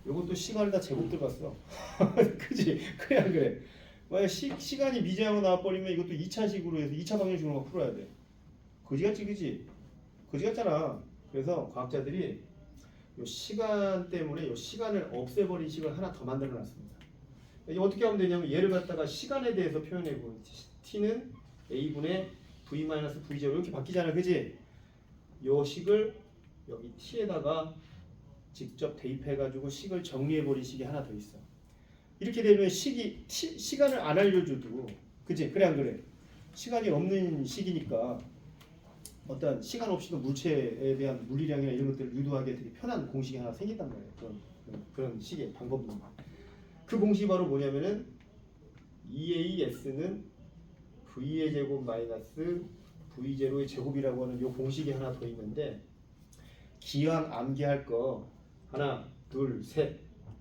요것도 시간에다 제곱 들어갔어. 그지? 그래 안 그래? 만약 시간이 미지항으로 나와버리면 이것도 2차식으로 해서 2차 방정식으로 막 풀어야 돼. 거지같지, 그지? 거지같잖아. 그래서 과학자들이 요 시간 때문에 요 시간을 없애버린 식을 하나 더 만들어 놨습니다. 이게 어떻게 하면 되냐면 얘를 갖다가 시간에 대해서 표현해 보면 t는 a분의 v-v0 이렇게 바뀌잖아, 그지? 요 식을 여기 t에다가 직접 대입해가지고 식을 정리해버린 식이 하나 더 있어. 이렇게 되면 시간을 안 알려줘도, 그치? 그래 안 그래? 시간이 없는 식이니까 어떤 시간 없이도 물체에 대한 물리량이나 이런 것들을 유도하기 되게 편한 공식이 하나 생긴단 말이에요. 그런 식의 방법론. 그 공식이 바로 뭐냐면은 EAS는 V의 제곱 마이너스 V0의 제곱이라고 하는 이 공식이 하나 더 있는데, 기왕 암기할 거 하나, 둘, 셋,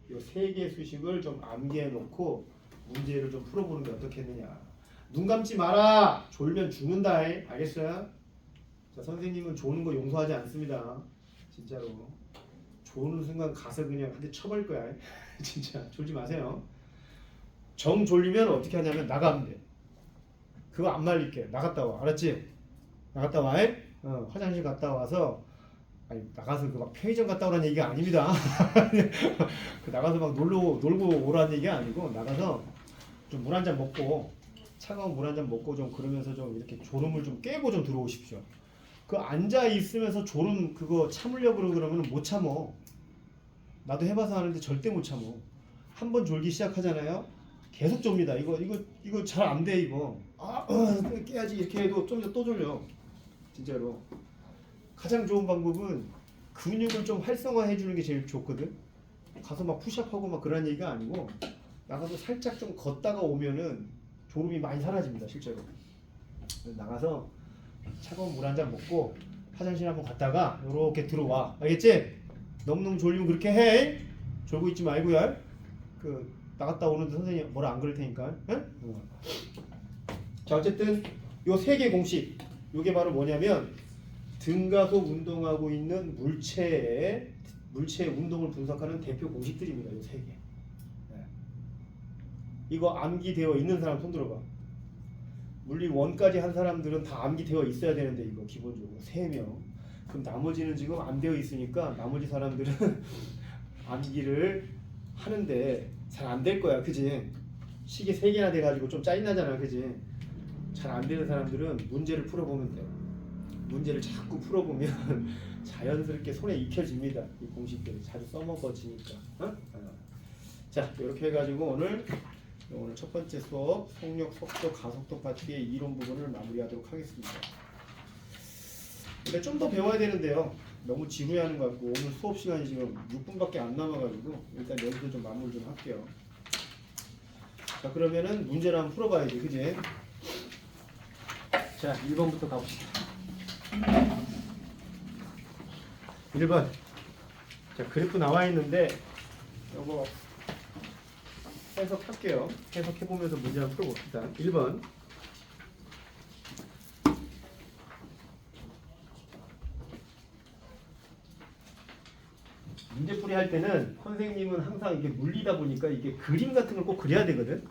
이 세 개의 수식을 좀 암기해 놓고 문제를 좀 풀어보는 게 어떻겠느냐. 눈 감지 마라. 졸면 죽는다. 알겠어요? 자, 선생님은 조는 거 용서하지 않습니다. 진짜로. 조는 순간 가서 그냥 한 대 쳐버릴 거야. 진짜 졸지 마세요. 정 졸리면 어떻게 하냐면 나가면 돼. 그거 안 말릴게. 나갔다 와. 알았지? 나갔다 와. 화장실 갔다 와서, 아니 나가서 그 막 편의점 갔다 오라는 얘기가 아닙니다. 그 나가서 막 놀고 오라는 얘기가 아니고, 나가서 좀 물 한 잔 먹고, 차가운 물 한 잔 먹고 좀 그러면서 좀 이렇게 졸음을 좀 깨고 좀 들어오십시오. 그 앉아 있으면서 졸음 그거 참으려고 그러면 못 참어. 나도 해봐서 하는데 절대 못 참어. 한 번 졸기 시작하잖아요. 계속 졸립니다. 이거 잘 안 돼 이거. 깨야지 이렇게 해도 좀 더 또 졸려. 진짜로. 가장 좋은 방법은 근육을 좀 활성화해 주는 게 제일 좋거든. 가서 막 푸시업하고 막 그런 얘기가 아니고, 나가서 살짝 좀 걷다가 오면은 졸음이 많이 사라집니다 실제로. 나가서 차가운 물 한 잔 먹고 화장실 한번 갔다가 요렇게 들어와. 알겠지? 너무너무 졸리면 그렇게 해. 졸고 있지 말고요. 그 나갔다 오는데 선생님 뭐라 안 그럴 테니까. 응? 자, 어쨌든 요 세 개 공식, 요게 바로 뭐냐면 등가속 운동하고 있는 물체의 운동을 분석하는 대표 공식들입니다. 요 세 개. 네. 이거 암기되어 있는 사람 손 들어봐. 물리 1까지 한 사람들은 다 암기되어 있어야 되는데, 이거 기본적으로 3명. 그럼 나머지는 지금 안 되어 있으니까 나머지 사람들은 암기를 하는데 잘 안 될 거야. 그지? 시계 3개나 돼가지고 좀 짜증나잖아. 그지? 잘 안 되는 사람들은 문제를 풀어보면 돼. 문제를 자꾸 풀어보면 자연스럽게 손에 익혀집니다. 이 공식들이 자주 써먹어지니까. 자, 이렇게 해가지고 오늘 첫 번째 수업 속력, 속도, 가속도 파트의 이론 부분을 마무리하도록 하겠습니다. 근데 좀 더 배워야 되는데요. 너무 지루해하는 것 같고, 오늘 수업 시간이 지금 6분밖에 안 남아가지고 일단 여기서 좀 마무리 좀 할게요. 자, 그러면은 문제를 한번 풀어봐야지, 그지? 자, 1번부터 가봅시다. 1번. 자, 그래프 나와 있는데 요거 해석할게요. 해석해보면서 문제 한번 풀어봅시다. 1번. 문제풀이 할 때는 선생님은 항상 이게 물리다 보니까 이게 그림 같은 걸 꼭 그려야 되거든.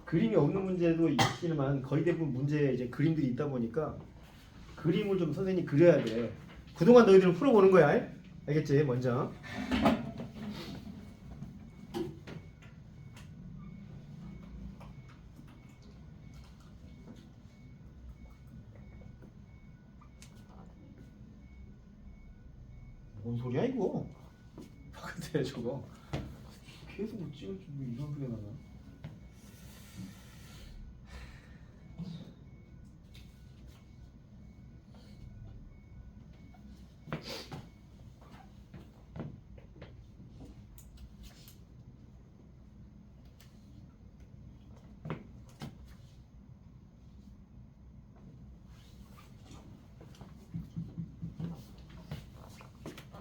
그림이 없는 문제도 있지만 거의 대부분 문제에 이제 그림들이 있다 보니까 그림을 좀 선생님이 그려야 돼. 그동안 너희들은 풀어보는 거야. 알겠지? 먼저. 뭔 소리야 이거? 근데 저거 계속 못 찍을 줄 이런 소리가 나나?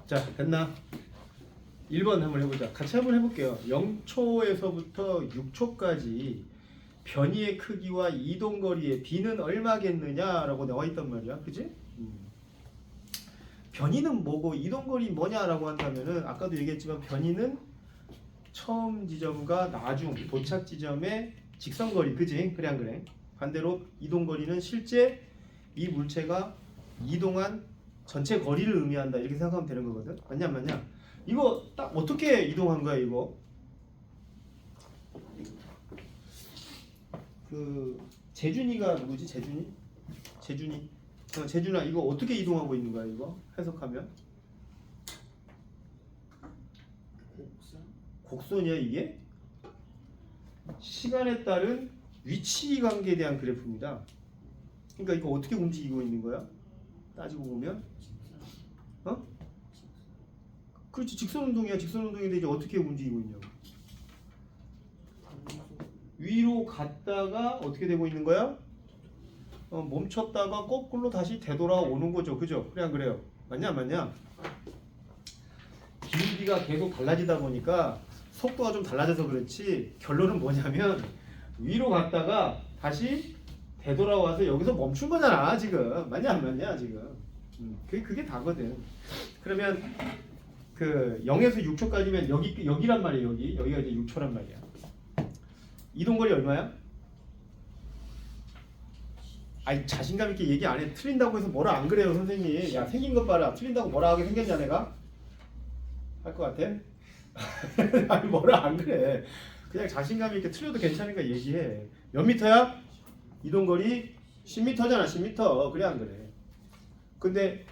자, 됐나? 1번 한번 해보자. 같이 한번 해볼게요. 0초에서부터 6초까지 변이의 크기와 이동거리의 b는 얼마겠느냐라고 나와 있단 말이야. 그지? 변이는 뭐고 이동거리 뭐냐라고 한다면은, 아까도 얘기했지만 변이는 처음 지점과 나중 도착 지점의 직선거리. 그지? 그래 안 그래? 반대로 이동거리는 실제 이 물체가 이동한 전체 거리를 의미한다. 이렇게 생각하면 되는 거거든. 맞냐 안 맞냐? 이거 딱 어떻게 이동한 거야 이거? 그 재준이가 누구지? 재준이? 재준아 이거 어떻게 이동하고 있는 거야 이거? 해석하면 곡선이야 이게? 시간에 따른 위치 관계에 대한 그래프입니다. 그러니까 이거 어떻게 움직이고 있는 거야? 따지고 보면 그렇지, 직선 운동이야. 직선 운동인데 이제 어떻게 움직이고 있냐고. 위로 갔다가 어떻게 되고 있는 거야? 멈췄다가 거꾸로 다시 되돌아오는 거죠. 그죠? 그래 안 그래요? 맞냐 안 맞냐? 길이가 계속 달라지다 보니까 속도가 좀 달라져서 그렇지, 결론은 뭐냐면 위로 갔다가 다시 되돌아와서 여기서 멈춘 거잖아 지금. 맞냐 안 맞냐 지금. 그게 다거든. 그러면 그 0에서 6초까지면 여기란 말이에요. 여기가 이제 6초란 말이야. 이동거리 얼마야? 아니 자신감 있게 얘기 안 해. 틀린다고 해서 뭐라 안 그래요 선생님. 야 생긴 것 봐라. 틀린다고 뭐라 하게 생겼냐 내가? 할 것 같아? 아니 뭐라 안 그래. 그냥 자신감 있게 틀려도 괜찮으니까 얘기해. 몇 미터야? 이동거리 10m잖아. 10m. 그래 안 그래? 근데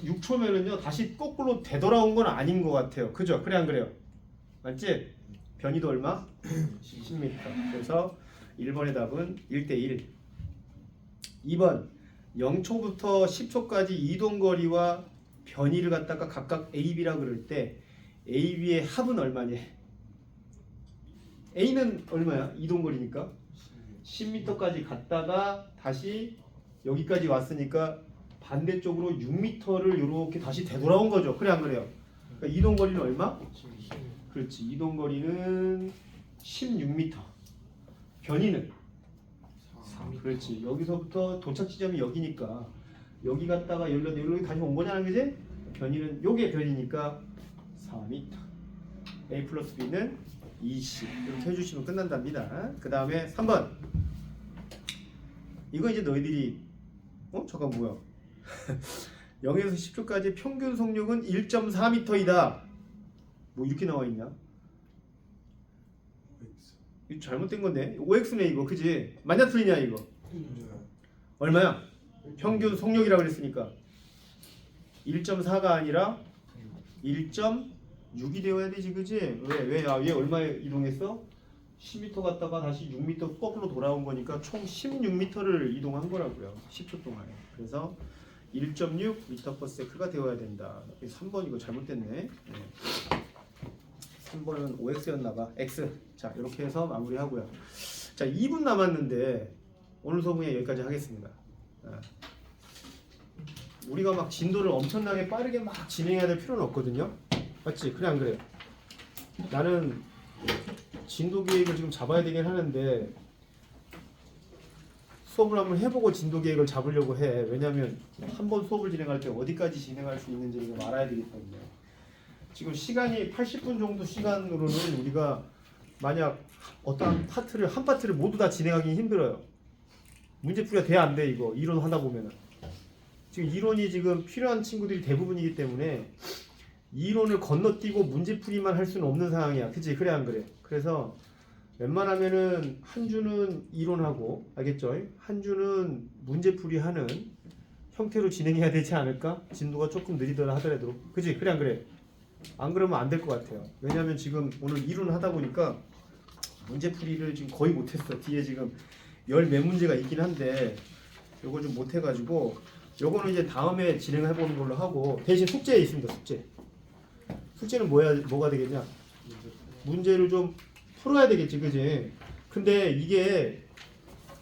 6초면은요 다시 거꾸로 되돌아온 건 아닌 것 같아요. 그죠? 그래 안 그래요? 맞지? 변이도 얼마? 10m. 그래서 1번의 답은 1대1. 2번 0초부터 10초까지 이동거리와 변이를 갖다가 각각 AB라 그럴 때 AB의 합은 얼마냐? A는 얼마야? 이동거리니까 10m까지 갔다가 다시 여기까지 왔으니까 반대쪽으로 6m를 이렇게 다시 되돌아온 거죠. 그래 안 그래요? 그러니까 이동거리는 얼마? 그렇지. 이동거리는 16m. 변이는? 그렇지. 여기서부터 도착 지점이 여기니까 여기 갔다가 여기 다시 온 거잖아, 그지? 변이는 요게 변이니까 4m. A 플러스 B는 20. 이렇게 해주시면 끝난답니다. 그 다음에 3번. 이거 이제 너희들이 잠깐 뭐야? 0에서 10초까지 평균 속력은 1.4m이다. 뭐 이렇게 나와 있냐? 이거 잘못된 건데. OX네 이거, 그지? 맞냐 틀리냐 이거? 얼마야? 평균 속력이라고 그랬으니까 1.4가 아니라 1.6이 되어야 되지, 그지? 왜 얼마에 이동했어? 10m 갔다가 다시 6m 거꾸로 돌아온 거니까 총 16m를 이동한 거라고요. 10초 동안에. 그래서 1.6m/s가 되어야 된다. 3번 이거 잘못됐네. 네. 3번은 OX였나봐. X. 자, 이렇게 해서 마무리하고요. 자, 2분 남았는데 오늘 수업은 여기까지 하겠습니다. 우리가 막 진도를 엄청나게 빠르게 막 진행해야 될 필요는 없거든요. 맞지? 그래 안 그래요? 나는 진도 계획을 지금 잡아야 되긴 하는데 수업을 한번 해보고 진도 계획을 잡으려고 해. 왜냐면 한 번 수업을 진행할 때 어디까지 진행할 수 있는지를 알아야 되기 때문에. 지금 시간이 80분 정도 시간으로는 우리가 만약 어떤 한 파트를 모두 다 진행하기 힘들어요. 문제풀이가 돼 안 돼 이거 이론 하다 보면은. 지금 이론이 지금 필요한 친구들이 대부분이기 때문에 이론을 건너뛰고 문제풀이만 할 수는 없는 상황이야. 그치? 그래 안 그래? 그래서 웬만하면은 한 주는 이론하고, 알겠죠? 한 주는 문제풀이하는 형태로 진행해야 되지 않을까? 진도가 조금 느리더라 하더라도. 그치? 그래 안 그래? 안 그러면 안 될 것 같아요. 왜냐면 지금 오늘 이론을 하다 보니까 문제풀이를 지금 거의 못했어. 뒤에 지금 10몇 문제가 있긴 한데 요거 좀 못해가지고 요거는 이제 다음에 진행해보는 걸로 하고, 대신 숙제에 있습니다. 숙제는 뭐가 되겠냐? 문제를 좀 풀어야 되겠지, 그지? 근데 이게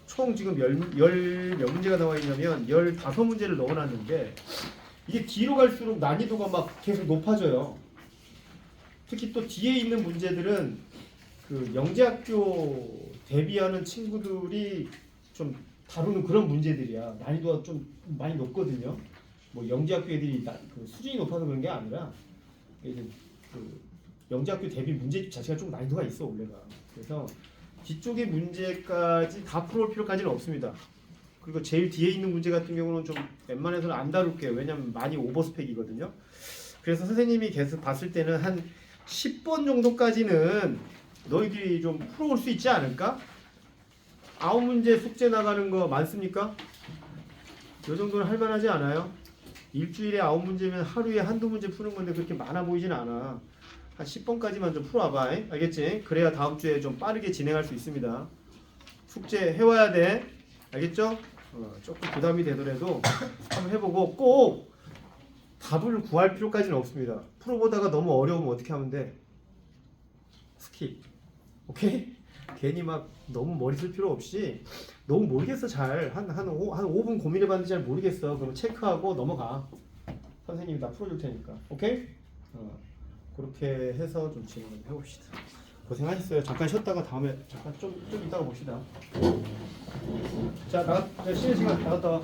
총 지금 몇 문제가 나와 있냐면 15문제를 넣어놨는데 이게 뒤로 갈수록 난이도가 막 계속 높아져요. 특히 또 뒤에 있는 문제들은 그 영재학교 대비하는 친구들이 좀 다루는 그런 문제들이야. 난이도가 좀 많이 높거든요. 뭐 영재학교 애들이 그 수준이 높아서 그런 게 아니라 그 영재학교 대비 문제 자체가 좀 난이도가 있어 원래가. 그래서 뒤쪽의 문제까지 다 풀어올 필요까지는 없습니다. 그리고 제일 뒤에 있는 문제 같은 경우는 좀 웬만해서는 안 다룰게요. 왜냐면 많이 오버스펙이거든요. 그래서 선생님이 계속 봤을 때는 한 10번 정도까지는 너희들이 좀 풀어올 수 있지 않을까? 9문제 숙제 나가는 거 많습니까? 이 정도는 할만하지 않아요? 일주일에 9문제면 하루에 한두 문제 푸는 건데 그렇게 많아 보이진 않아. 한 10번까지만 좀 풀어와봐. 알겠지? 그래야 다음 주에 좀 빠르게 진행할 수 있습니다. 숙제 해와야 돼. 알겠죠? 조금 부담이 되더라도 한번 해보고 꼭 답을 구할 필요까지는 없습니다. 풀어보다가 너무 어려우면 어떻게 하면 돼? 스킵. 오케이? 괜히 막 너무 머리 쓸 필요 없이 너무 모르겠어 잘. 한 5분 고민해봤는데 잘 모르겠어. 그럼 체크하고 넘어가. 선생님이 다 풀어줄 테니까. 오케이? 그렇게 해서 좀 진행을 해봅시다. 고생하셨어요. 잠깐 쉬었다가 다음에 잠깐 좀 이따가 봅시다. 자, 쉬는 시간 나갔다 와.